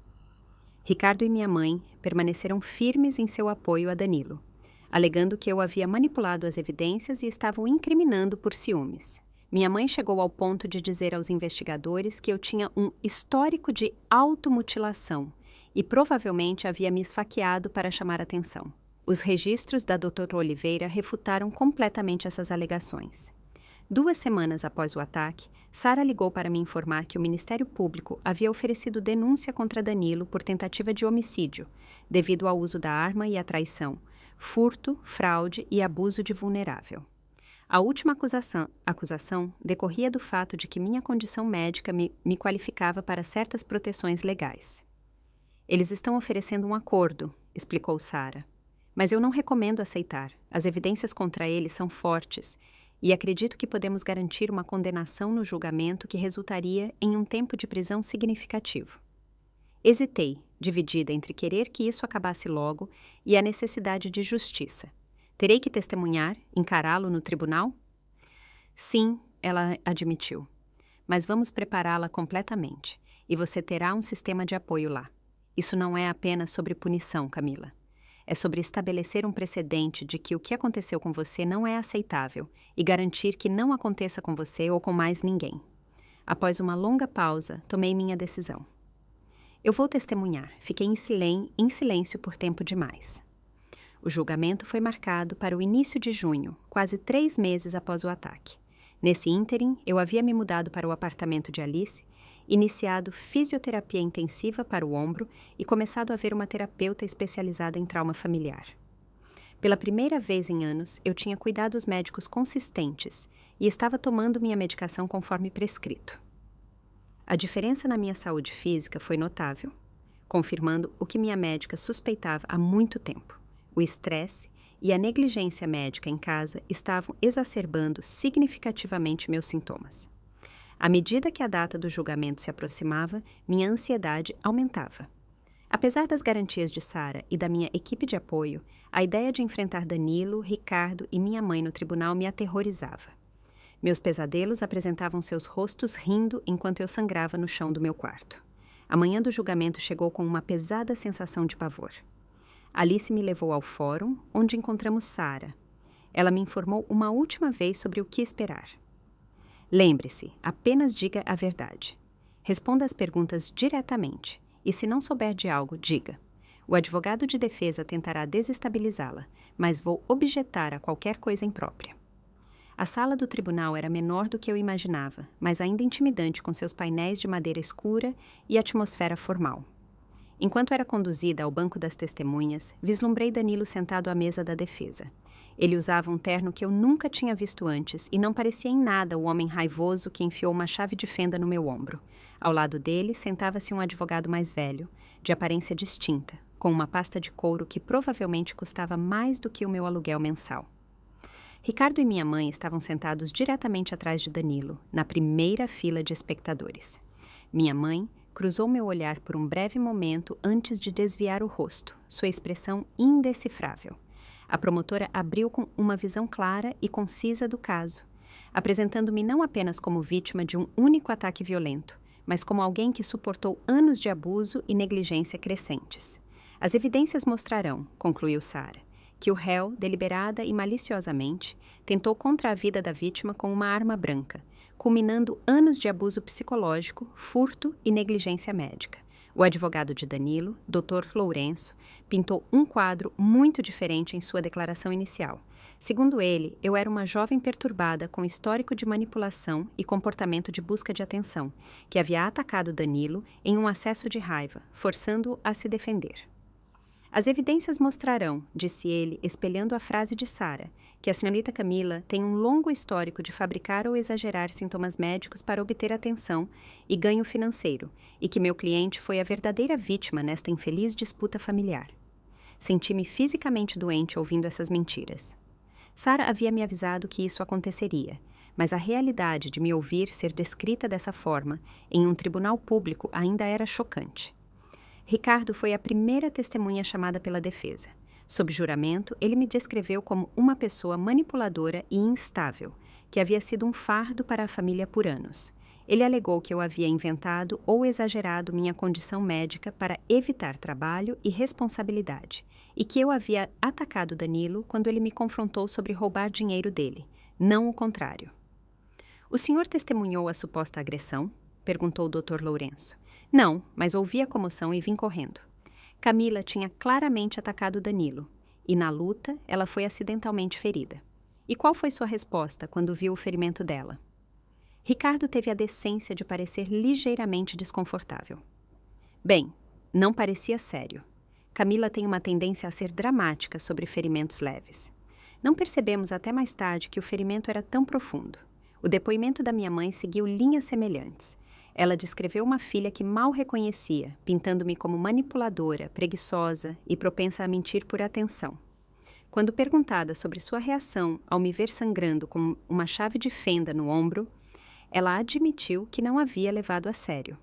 Ricardo e minha mãe permaneceram firmes em seu apoio a Danilo, alegando que eu havia manipulado as evidências e estavam incriminando por ciúmes. Minha mãe chegou ao ponto de dizer aos investigadores que eu tinha um histórico de automutilação e provavelmente havia me esfaqueado para chamar atenção. Os registros da Dra. Oliveira refutaram completamente essas alegações. 2 semanas após o ataque, Sara ligou para me informar que o Ministério Público havia oferecido denúncia contra Danilo por tentativa de homicídio, devido ao uso da arma e à traição, furto, fraude e abuso de vulnerável. A última acusação decorria do fato de que minha condição médica me qualificava para certas proteções legais. Eles estão oferecendo um acordo, explicou Sara. Mas eu não recomendo aceitar. As evidências contra ele são fortes e acredito que podemos garantir uma condenação no julgamento que resultaria em um tempo de prisão significativo. Hesitei, dividida entre querer que isso acabasse logo e a necessidade de justiça. Terei que testemunhar, encará-lo no tribunal? Sim, ela admitiu. Mas vamos prepará-la completamente, e você terá um sistema de apoio lá. Isso não é apenas sobre punição, Camila. É sobre estabelecer um precedente de que o que aconteceu com você não é aceitável e garantir que não aconteça com você ou com mais ninguém. Após uma longa pausa, tomei minha decisão. Eu vou testemunhar. Fiquei em silêncio por tempo demais. O julgamento foi marcado para o início de junho, quase 3 meses após o ataque. Nesse ínterim, eu havia me mudado para o apartamento de Alice, iniciado fisioterapia intensiva para o ombro e começado a ver uma terapeuta especializada em trauma familiar. Pela primeira vez em anos, eu tinha cuidados médicos consistentes e estava tomando minha medicação conforme prescrito. A diferença na minha saúde física foi notável, confirmando o que minha médica suspeitava há muito tempo. O estresse e a negligência médica em casa estavam exacerbando significativamente meus sintomas. À medida que a data do julgamento se aproximava, minha ansiedade aumentava. Apesar das garantias de Sara e da minha equipe de apoio, a ideia de enfrentar Danilo, Ricardo e minha mãe no tribunal me aterrorizava. Meus pesadelos apresentavam seus rostos rindo enquanto eu sangrava no chão do meu quarto. A manhã do julgamento chegou com uma pesada sensação de pavor. Alice me levou ao fórum, onde encontramos Sara. Ela me informou uma última vez sobre o que esperar. Lembre-se, apenas diga a verdade. Responda as perguntas diretamente, e se não souber de algo, diga. O advogado de defesa tentará desestabilizá-la, mas vou objetar a qualquer coisa imprópria. A sala do tribunal era menor do que eu imaginava, mas ainda intimidante com seus painéis de madeira escura e atmosfera formal. Enquanto era conduzida ao banco das testemunhas, vislumbrei Danilo sentado à mesa da defesa. Ele usava um terno que eu nunca tinha visto antes e não parecia em nada o homem raivoso que enfiou uma chave de fenda no meu ombro. Ao lado dele sentava-se um advogado mais velho, de aparência distinta, com uma pasta de couro que provavelmente custava mais do que o meu aluguel mensal. Ricardo e minha mãe estavam sentados diretamente atrás de Danilo, na primeira fila de espectadores. Minha mãe cruzou meu olhar por um breve momento antes de desviar o rosto, sua expressão indecifrável. A promotora abriu com uma visão clara e concisa do caso, apresentando-me não apenas como vítima de um único ataque violento, mas como alguém que suportou anos de abuso e negligência crescentes. As evidências mostrarão, concluiu Sara, que o réu, deliberada e maliciosamente, tentou contra a vida da vítima com uma arma branca, culminando anos de abuso psicológico, furto e negligência médica. O advogado de Danilo, Dr. Lourenço, pintou um quadro muito diferente em sua declaração inicial. Segundo ele, eu era uma jovem perturbada com histórico de manipulação e comportamento de busca de atenção, que havia atacado Danilo em um acesso de raiva, forçando-o a se defender. As evidências mostrarão, disse ele, espelhando a frase de Sara, que a senhorita Camila tem um longo histórico de fabricar ou exagerar sintomas médicos para obter atenção e ganho financeiro, e que meu cliente foi a verdadeira vítima nesta infeliz disputa familiar. Senti-me fisicamente doente ouvindo essas mentiras. Sara havia me avisado que isso aconteceria, mas a realidade de me ouvir ser descrita dessa forma, em um tribunal público, ainda era chocante. Ricardo foi a primeira testemunha chamada pela defesa. Sob juramento, ele me descreveu como uma pessoa manipuladora e instável, que havia sido um fardo para a família por anos. Ele alegou que eu havia inventado ou exagerado minha condição médica para evitar trabalho e responsabilidade, e que eu havia atacado Danilo quando ele me confrontou sobre roubar dinheiro dele, não o contrário. O senhor testemunhou a suposta agressão? Perguntou o Dr. Lourenço. Não, mas ouvi a comoção e vim correndo. Camila tinha claramente atacado Danilo, e na luta ela foi acidentalmente ferida. E qual foi sua resposta quando viu o ferimento dela? Ricardo teve a decência de parecer ligeiramente desconfortável. Bem, não parecia sério. Camila tem uma tendência a ser dramática sobre ferimentos leves. Não percebemos até mais tarde que o ferimento era tão profundo. O depoimento da minha mãe seguiu linhas semelhantes. Ela descreveu uma filha que mal reconhecia, pintando-me como manipuladora, preguiçosa e propensa a mentir por atenção. Quando perguntada sobre sua reação ao me ver sangrando com uma chave de fenda no ombro, ela admitiu que não havia levado a sério.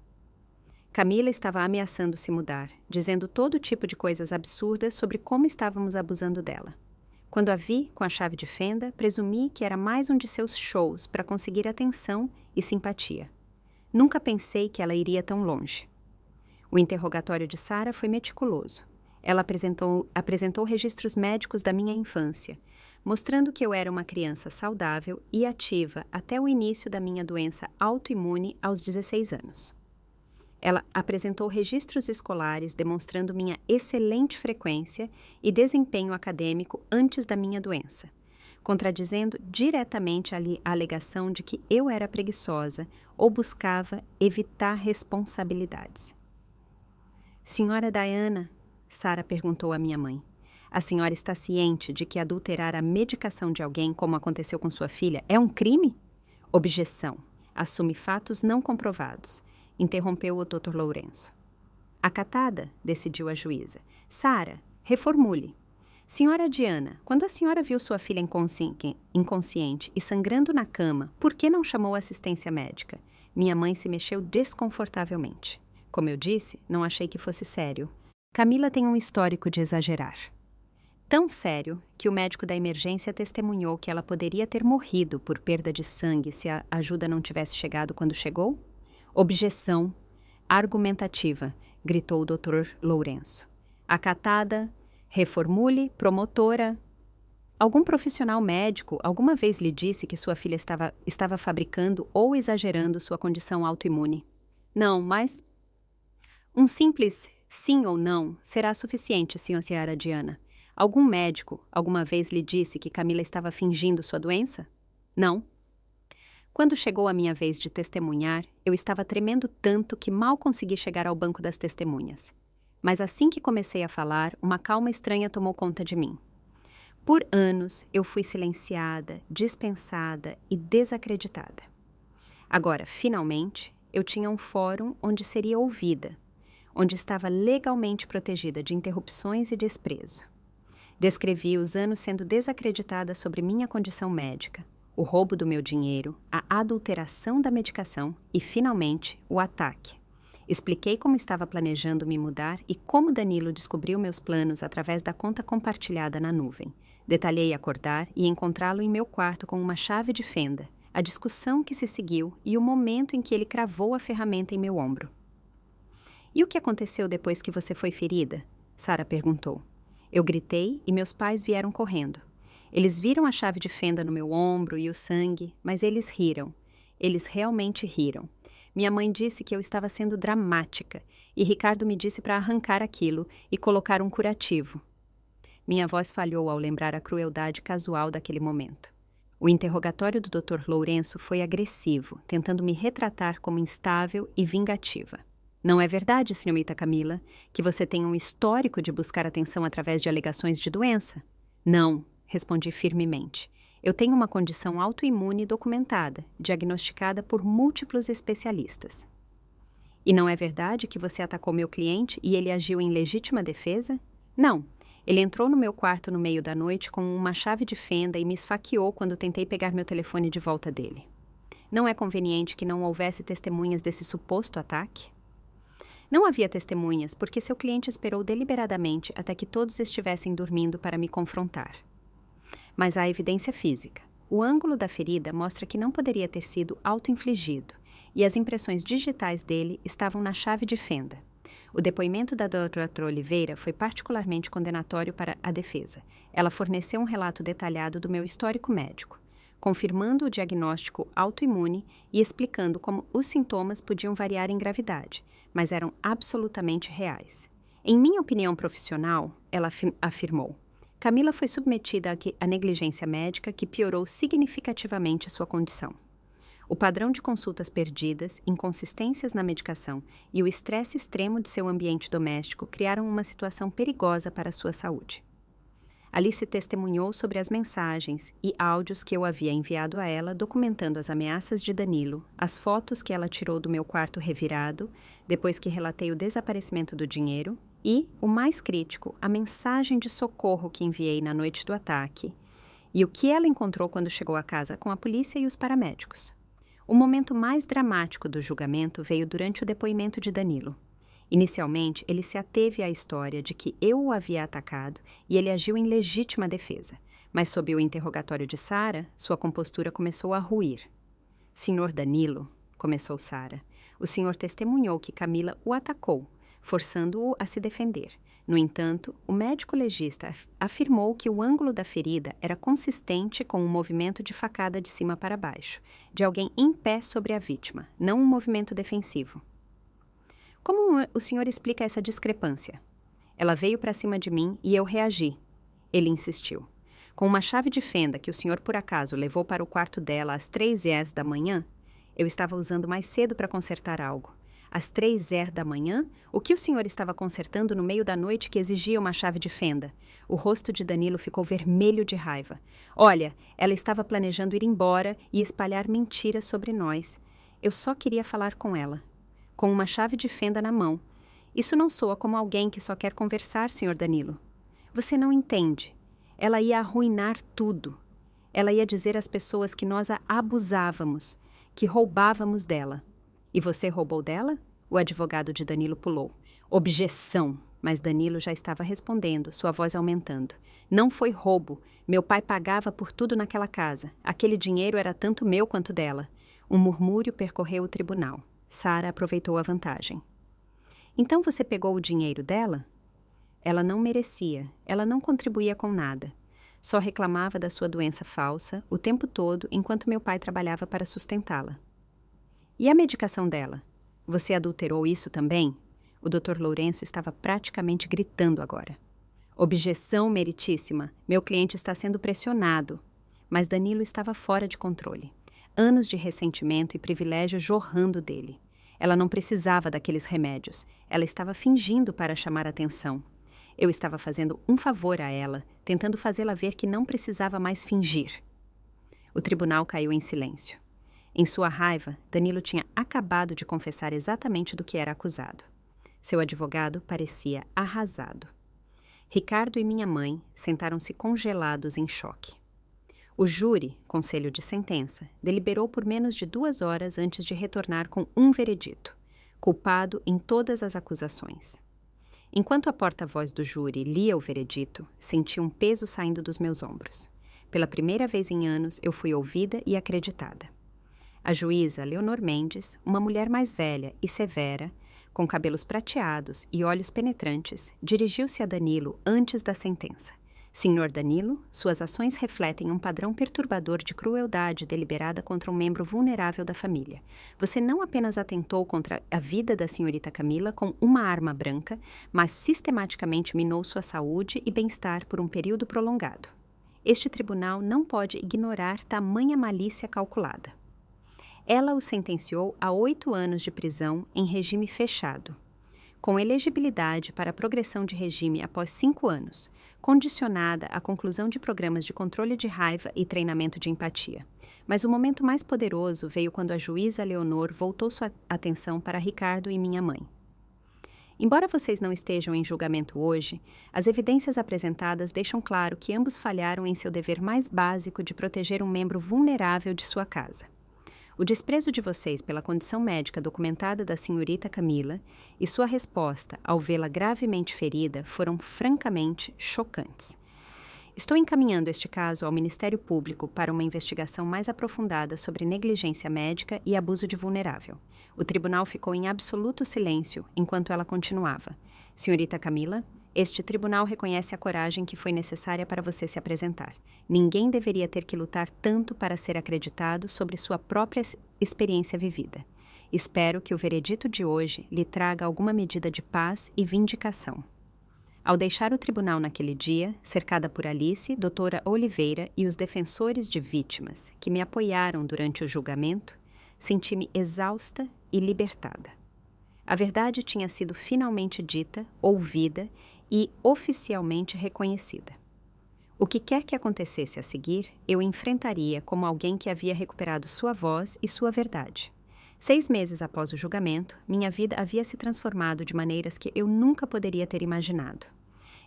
Camila estava ameaçando se mudar, dizendo todo tipo de coisas absurdas sobre como estávamos abusando dela. Quando a vi com a chave de fenda, presumi que era mais um de seus shows para conseguir atenção e simpatia. Nunca pensei que ela iria tão longe. O interrogatório de Sara foi meticuloso. Ela apresentou registros médicos da minha infância, mostrando que eu era uma criança saudável e ativa até o início da minha doença autoimune aos 16 anos. Ela apresentou registros escolares demonstrando minha excelente frequência e desempenho acadêmico antes da minha doença, contradizendo diretamente a alegação de que eu era preguiçosa ou buscava evitar responsabilidades. Senhora Diana, Sara perguntou à minha mãe, a senhora está ciente de que adulterar a medicação de alguém, como aconteceu com sua filha, é um crime? Objeção. Assume fatos não comprovados. Interrompeu o Dr. Lourenço. Acatada, decidiu a juíza. Sara, reformule. Senhora Diana, quando a senhora viu sua filha inconsciente e sangrando na cama, por que não chamou assistência médica? Minha mãe se mexeu desconfortavelmente. Como eu disse, não achei que fosse sério. Camila tem um histórico de exagerar. Tão sério que o médico da emergência testemunhou que ela poderia ter morrido por perda de sangue se a ajuda não tivesse chegado quando chegou? Objeção argumentativa, gritou o Dr. Lourenço. Acatada, reformule, promotora. Algum profissional médico alguma vez lhe disse que sua filha estava fabricando ou exagerando sua condição autoimune? Não, mas... Um simples sim ou não será suficiente, senhora Diana. Algum médico alguma vez lhe disse que Camila estava fingindo sua doença? Não. Quando chegou a minha vez de testemunhar, eu estava tremendo tanto que mal consegui chegar ao banco das testemunhas. Mas assim que comecei a falar, uma calma estranha tomou conta de mim. Por anos, eu fui silenciada, dispensada e desacreditada. Agora, finalmente, eu tinha um fórum onde seria ouvida, onde estava legalmente protegida de interrupções e desprezo. Descrevi os anos sendo desacreditada sobre minha condição médica, o roubo do meu dinheiro, a adulteração da medicação e, finalmente, o ataque. Expliquei como estava planejando me mudar e como Danilo descobriu meus planos através da conta compartilhada na nuvem. Detalhei acordar e encontrá-lo em meu quarto com uma chave de fenda, a discussão que se seguiu e o momento em que ele cravou a ferramenta em meu ombro. E o que aconteceu depois que você foi ferida? Sara perguntou. Eu gritei e meus pais vieram correndo. Eles viram a chave de fenda no meu ombro e o sangue, mas eles riram. Eles realmente riram. Minha mãe disse que eu estava sendo dramática e Ricardo me disse para arrancar aquilo e colocar um curativo. Minha voz falhou ao lembrar a crueldade casual daquele momento. O interrogatório do Dr. Lourenço foi agressivo, tentando me retratar como instável e vingativa. Não é verdade, senhorita Camila, que você tem um histórico de buscar atenção através de alegações de doença? Não, respondi firmemente. Eu tenho uma condição autoimune documentada, diagnosticada por múltiplos especialistas. E não é verdade que você atacou meu cliente e ele agiu em legítima defesa? Não. Ele entrou no meu quarto no meio da noite com uma chave de fenda e me esfaqueou quando tentei pegar meu telefone de volta dele. Não é conveniente que não houvesse testemunhas desse suposto ataque? Não havia testemunhas porque seu cliente esperou deliberadamente até que todos estivessem dormindo para me confrontar. Mas há evidência física. O ângulo da ferida mostra que não poderia ter sido auto-infligido, e as impressões digitais dele estavam na chave de fenda. O depoimento da Dra. Oliveira foi particularmente condenatório para a defesa. Ela forneceu um relato detalhado do meu histórico médico, confirmando o diagnóstico autoimune e explicando como os sintomas podiam variar em gravidade, mas eram absolutamente reais. Em minha opinião profissional, ela afirmou, Camila foi submetida à negligência médica que piorou significativamente sua condição. O padrão de consultas perdidas, inconsistências na medicação e o estresse extremo de seu ambiente doméstico criaram uma situação perigosa para a sua saúde. Alice testemunhou sobre as mensagens e áudios que eu havia enviado a ela documentando as ameaças de Danilo, as fotos que ela tirou do meu quarto revirado, depois que relatei o desaparecimento do dinheiro, e, o mais crítico, a mensagem de socorro que enviei na noite do ataque, e o que ela encontrou quando chegou à casa com a polícia e os paramédicos. O momento mais dramático do julgamento veio durante o depoimento de Danilo. Inicialmente, ele se ateve à história de que eu o havia atacado e ele agiu em legítima defesa, mas sob o interrogatório de Sara, sua compostura começou a ruir. Senhor Danilo, começou Sara, o senhor testemunhou que Camila o atacou, forçando-o a se defender. No entanto, o médico legista afirmou que o ângulo da ferida era consistente com um movimento de facada de cima para baixo, de alguém em pé sobre a vítima, não um movimento defensivo. Como o senhor explica essa discrepância? Ela veio para cima de mim e eu reagi. Ele insistiu. Com uma chave de fenda que o senhor por acaso levou para o quarto dela às 3h da manhã, eu estava usando mais cedo para consertar algo. Às 3h da manhã, o que o senhor estava consertando no meio da noite que exigia uma chave de fenda? O rosto de Danilo ficou vermelho de raiva. Olha, ela estava planejando ir embora e espalhar mentiras sobre nós. Eu só queria falar com ela. Com uma chave de fenda na mão. Isso não soa como alguém que só quer conversar, senhor Danilo. Você não entende. Ela ia arruinar tudo. Ela ia dizer às pessoas que nós a abusávamos, que roubávamos dela. E você roubou dela? O advogado de Danilo pulou. Objeção! Mas Danilo já estava respondendo, sua voz aumentando. Não foi roubo. Meu pai pagava por tudo naquela casa. Aquele dinheiro era tanto meu quanto dela. Um murmúrio percorreu o tribunal. Sara aproveitou a vantagem. Então você pegou o dinheiro dela? Ela não merecia, ela não contribuía com nada. Só reclamava da sua doença falsa o tempo todo enquanto meu pai trabalhava para sustentá-la. E a medicação dela? Você adulterou isso também? O Dr. Lourenço estava praticamente gritando agora. Objeção meritíssima, meu cliente está sendo pressionado. Mas Danilo estava fora de controle. Anos de ressentimento e privilégio jorrando dele. Ela não precisava daqueles remédios. Ela estava fingindo para chamar atenção. Eu estava fazendo um favor a ela, tentando fazê-la ver que não precisava mais fingir. O tribunal caiu em silêncio. Em sua raiva, Danilo tinha acabado de confessar exatamente do que era acusado. Seu advogado parecia arrasado. Ricardo e minha mãe sentaram-se congelados em choque. O júri, conselho de sentença, deliberou por menos de 2 horas antes de retornar com um veredito, culpado em todas as acusações. Enquanto a porta-voz do júri lia o veredito, senti um peso saindo dos meus ombros. Pela primeira vez em anos, eu fui ouvida e acreditada. A juíza Leonor Mendes, uma mulher mais velha e severa, com cabelos prateados e olhos penetrantes, dirigiu-se a Danilo antes da sentença. Senhor Danilo, suas ações refletem um padrão perturbador de crueldade deliberada contra um membro vulnerável da família. Você não apenas atentou contra a vida da senhorita Camila com uma arma branca, mas sistematicamente minou sua saúde e bem-estar por um período prolongado. Este tribunal não pode ignorar tamanha malícia calculada. Ela o sentenciou a 8 anos de prisão em regime fechado, com elegibilidade para progressão de regime após 5 anos, condicionada à conclusão de programas de controle de raiva e treinamento de empatia. Mas o momento mais poderoso veio quando a juíza Leonor voltou sua atenção para Ricardo e minha mãe. Embora vocês não estejam em julgamento hoje, as evidências apresentadas deixam claro que ambos falharam em seu dever mais básico de proteger um membro vulnerável de sua casa. O desprezo de vocês pela condição médica documentada da senhorita Camila e sua resposta ao vê-la gravemente ferida foram francamente chocantes. Estou encaminhando este caso ao Ministério Público para uma investigação mais aprofundada sobre negligência médica e abuso de vulnerável. O tribunal ficou em absoluto silêncio enquanto ela continuava. Senhorita Camila, este tribunal reconhece a coragem que foi necessária para você se apresentar. Ninguém deveria ter que lutar tanto para ser acreditado sobre sua própria experiência vivida. Espero que o veredito de hoje lhe traga alguma medida de paz e vindicação. Ao deixar o tribunal naquele dia, cercada por Alice, doutora Oliveira e os defensores de vítimas que me apoiaram durante o julgamento, senti-me exausta e libertada. A verdade tinha sido finalmente dita, ouvida e oficialmente reconhecida. O que quer que acontecesse a seguir, eu enfrentaria como alguém que havia recuperado sua voz e sua verdade. 6 meses após o julgamento, minha vida havia se transformado de maneiras que eu nunca poderia ter imaginado.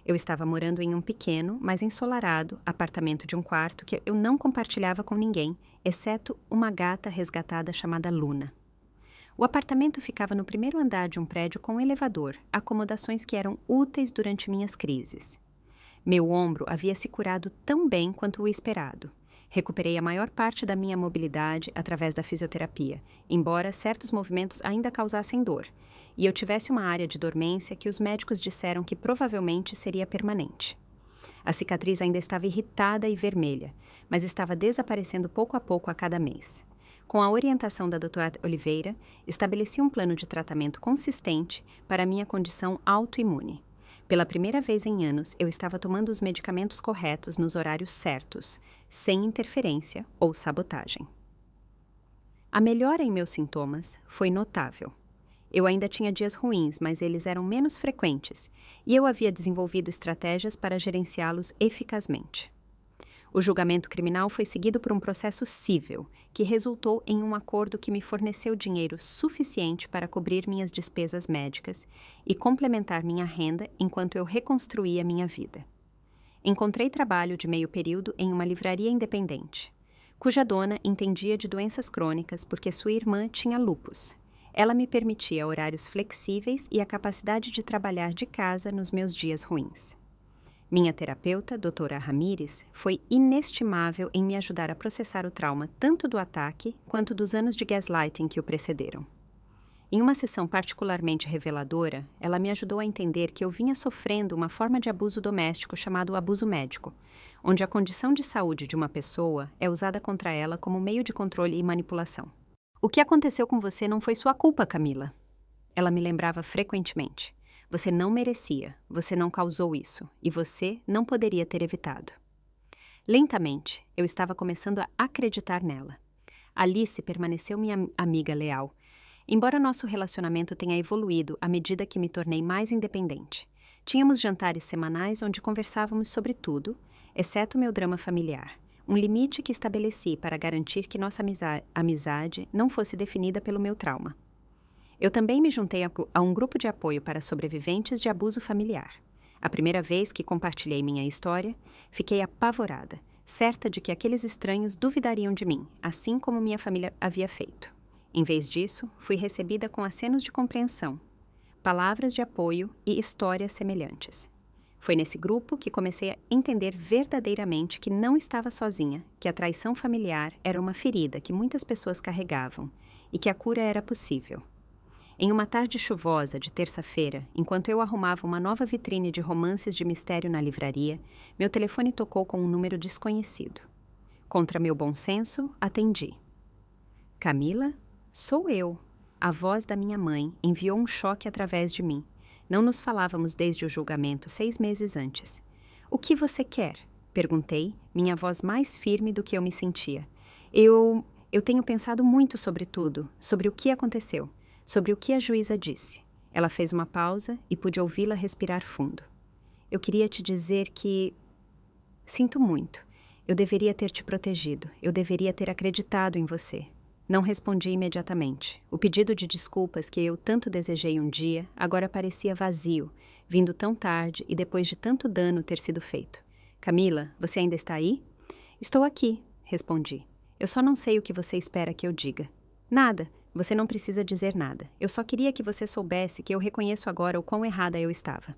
Eu estava morando em um pequeno, mas ensolarado, apartamento de um quarto que eu não compartilhava com ninguém, exceto uma gata resgatada chamada Luna. O apartamento ficava no primeiro andar de um prédio com elevador, acomodações que eram úteis durante minhas crises. Meu ombro havia se curado tão bem quanto o esperado. Recuperei a maior parte da minha mobilidade através da fisioterapia, embora certos movimentos ainda causassem dor, e eu tivesse uma área de dormência que os médicos disseram que provavelmente seria permanente. A cicatriz ainda estava irritada e vermelha, mas estava desaparecendo pouco a pouco a cada mês. Com a orientação da doutora Oliveira, estabeleci um plano de tratamento consistente para a minha condição autoimune. Pela primeira vez em anos, eu estava tomando os medicamentos corretos nos horários certos, sem interferência ou sabotagem. A melhora em meus sintomas foi notável. Eu ainda tinha dias ruins, mas eles eram menos frequentes, e eu havia desenvolvido estratégias para gerenciá-los eficazmente. O julgamento criminal foi seguido por um processo cível, que resultou em um acordo que me forneceu dinheiro suficiente para cobrir minhas despesas médicas e complementar minha renda enquanto eu reconstruía minha vida. Encontrei trabalho de meio período em uma livraria independente, cuja dona entendia de doenças crônicas porque sua irmã tinha lúpus. Ela me permitia horários flexíveis e a capacidade de trabalhar de casa nos meus dias ruins. Minha terapeuta, doutora Ramírez, foi inestimável em me ajudar a processar o trauma tanto do ataque quanto dos anos de gaslighting que o precederam. Em uma sessão particularmente reveladora, ela me ajudou a entender que eu vinha sofrendo uma forma de abuso doméstico chamado abuso médico, onde a condição de saúde de uma pessoa é usada contra ela como meio de controle e manipulação. O que aconteceu com você não foi sua culpa, Camila. Ela me lembrava frequentemente. Você não merecia, você não causou isso, e você não poderia ter evitado. Lentamente, eu estava começando a acreditar nela. Alice permaneceu minha amiga leal, embora nosso relacionamento tenha evoluído à medida que me tornei mais independente. Tínhamos jantares semanais onde conversávamos sobre tudo, exceto meu drama familiar, um limite que estabeleci para garantir que nossa amizade não fosse definida pelo meu trauma. Eu também me juntei a um grupo de apoio para sobreviventes de abuso familiar. A primeira vez que compartilhei minha história, fiquei apavorada, certa de que aqueles estranhos duvidariam de mim, assim como minha família havia feito. Em vez disso, fui recebida com acenos de compreensão, palavras de apoio e histórias semelhantes. Foi nesse grupo que comecei a entender verdadeiramente que não estava sozinha, que a traição familiar era uma ferida que muitas pessoas carregavam e que a cura era possível. Em uma tarde chuvosa de terça-feira, enquanto eu arrumava uma nova vitrine de romances de mistério na livraria, meu telefone tocou com um número desconhecido. Contra meu bom senso, atendi. Camila? Sou eu. A voz da minha mãe enviou um choque através de mim. Não nos falávamos desde o julgamento 6 meses antes. O que você quer? Perguntei, minha voz mais firme do que eu me sentia. Eu tenho pensado muito sobre tudo, sobre o que aconteceu. Sobre o que a juíza disse. Ela fez uma pausa e pude ouvi-la respirar fundo. Eu queria te dizer que... Sinto muito. Eu deveria ter te protegido. Eu deveria ter acreditado em você. Não respondi imediatamente. O pedido de desculpas que eu tanto desejei um dia agora parecia vazio, vindo tão tarde e depois de tanto dano ter sido feito. Camila, você ainda está aí? Estou aqui, respondi. Eu só não sei o que você espera que eu diga. Nada. Você não precisa dizer nada. Eu só queria que você soubesse que eu reconheço agora o quão errada eu estava.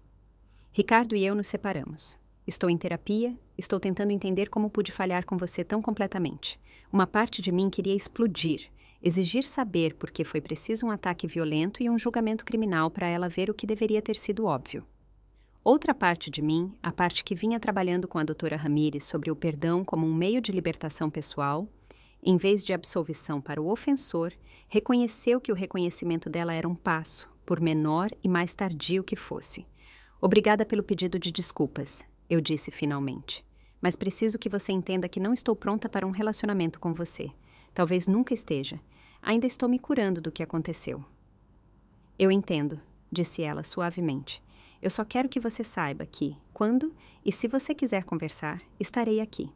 Ricardo e eu nos separamos. Estou em terapia, estou tentando entender como pude falhar com você tão completamente. Uma parte de mim queria explodir, exigir saber por que foi preciso um ataque violento e um julgamento criminal para ela ver o que deveria ter sido óbvio. Outra parte de mim, a parte que vinha trabalhando com a doutora Ramírez sobre o perdão como um meio de libertação pessoal, em vez de absolvição para o ofensor, Reconheceu que o reconhecimento dela era um passo, por menor e mais tardio que fosse. Obrigada pelo pedido de desculpas, eu disse finalmente. Mas preciso que você entenda que não estou pronta para um relacionamento com você. Talvez nunca esteja. Ainda estou me curando do que aconteceu. Eu entendo, disse ela suavemente. Eu só quero que você saiba que, quando e se você quiser conversar, estarei aqui.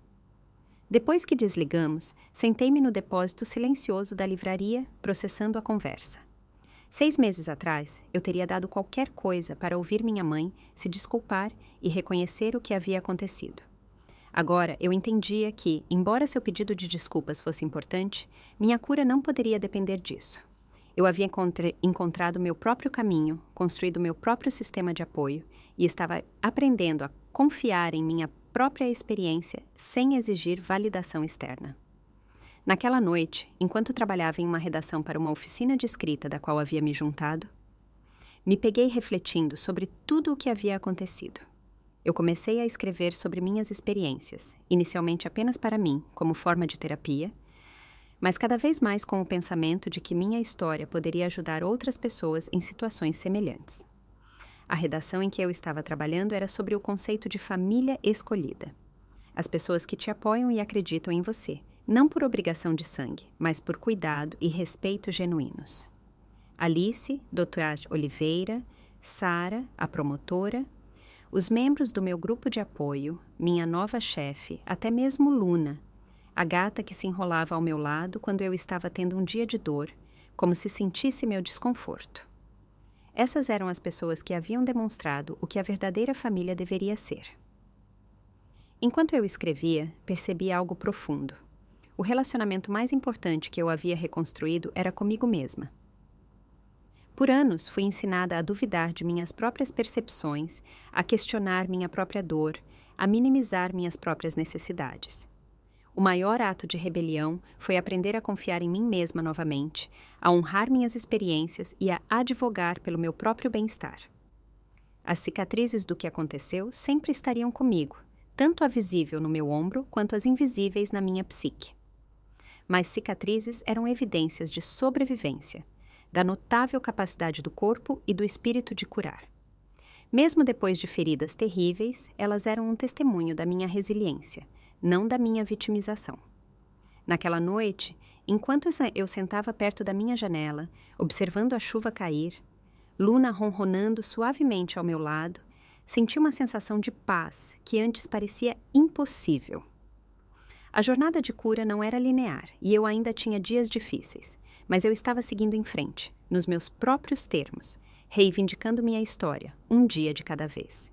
Depois que desligamos, sentei-me no depósito silencioso da livraria, processando a conversa. 6 meses atrás, eu teria dado qualquer coisa para ouvir minha mãe se desculpar e reconhecer o que havia acontecido. Agora, eu entendia que, embora seu pedido de desculpas fosse importante, minha cura não poderia depender disso. Eu havia encontrado meu próprio caminho, construído meu próprio sistema de apoio e estava aprendendo a confiar em minha própria experiência sem exigir validação externa. Naquela noite, enquanto trabalhava em uma redação para uma oficina de escrita da qual havia me juntado, me peguei refletindo sobre tudo o que havia acontecido. Eu comecei a escrever sobre minhas experiências, inicialmente apenas para mim, como forma de terapia, mas cada vez mais com o pensamento de que minha história poderia ajudar outras pessoas em situações semelhantes. A redação em que eu estava trabalhando era sobre o conceito de família escolhida. As pessoas que te apoiam e acreditam em você, não por obrigação de sangue, mas por cuidado e respeito genuínos. Alice, Dr. Oliveira, Sara, a promotora, os membros do meu grupo de apoio, minha nova chefe, até mesmo Luna, a gata que se enrolava ao meu lado quando eu estava tendo um dia de dor, como se sentisse meu desconforto. Essas eram as pessoas que haviam demonstrado o que a verdadeira família deveria ser. Enquanto eu escrevia, percebi algo profundo. O relacionamento mais importante que eu havia reconstruído era comigo mesma. Por anos, fui ensinada a duvidar de minhas próprias percepções, a questionar minha própria dor, a minimizar minhas próprias necessidades. O maior ato de rebelião foi aprender a confiar em mim mesma novamente, a honrar minhas experiências e a advogar pelo meu próprio bem-estar. As cicatrizes do que aconteceu sempre estariam comigo, tanto a visível no meu ombro quanto as invisíveis na minha psique. Mas cicatrizes eram evidências de sobrevivência, da notável capacidade do corpo e do espírito de curar. Mesmo depois de feridas terríveis, elas eram um testemunho da minha resiliência, não da minha vitimização. Naquela noite, enquanto eu sentava perto da minha janela, observando a chuva cair, Luna ronronando suavemente ao meu lado, senti uma sensação de paz que antes parecia impossível. A jornada de cura não era linear e eu ainda tinha dias difíceis, mas eu estava seguindo em frente, nos meus próprios termos, reivindicando minha história, um dia de cada vez.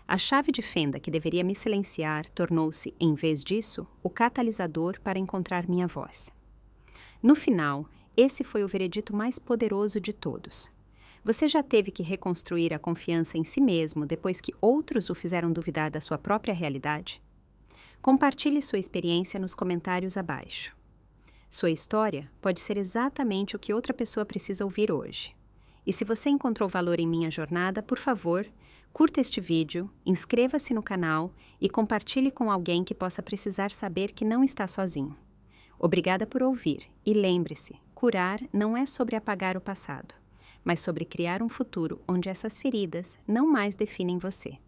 A chave de fenda que deveria me silenciar tornou-se, em vez disso, o catalisador para encontrar minha voz. No final, esse foi o veredito mais poderoso de todos. Você já teve que reconstruir a confiança em si mesmo depois que outros o fizeram duvidar da sua própria realidade? Compartilhe sua experiência nos comentários abaixo. Sua história pode ser exatamente o que outra pessoa precisa ouvir hoje. E se você encontrou valor em minha jornada, por favor, curta este vídeo, inscreva-se no canal e compartilhe com alguém que possa precisar saber que não está sozinho. Obrigada por ouvir e lembre-se, curar não é sobre apagar o passado, mas sobre criar um futuro onde essas feridas não mais definem você.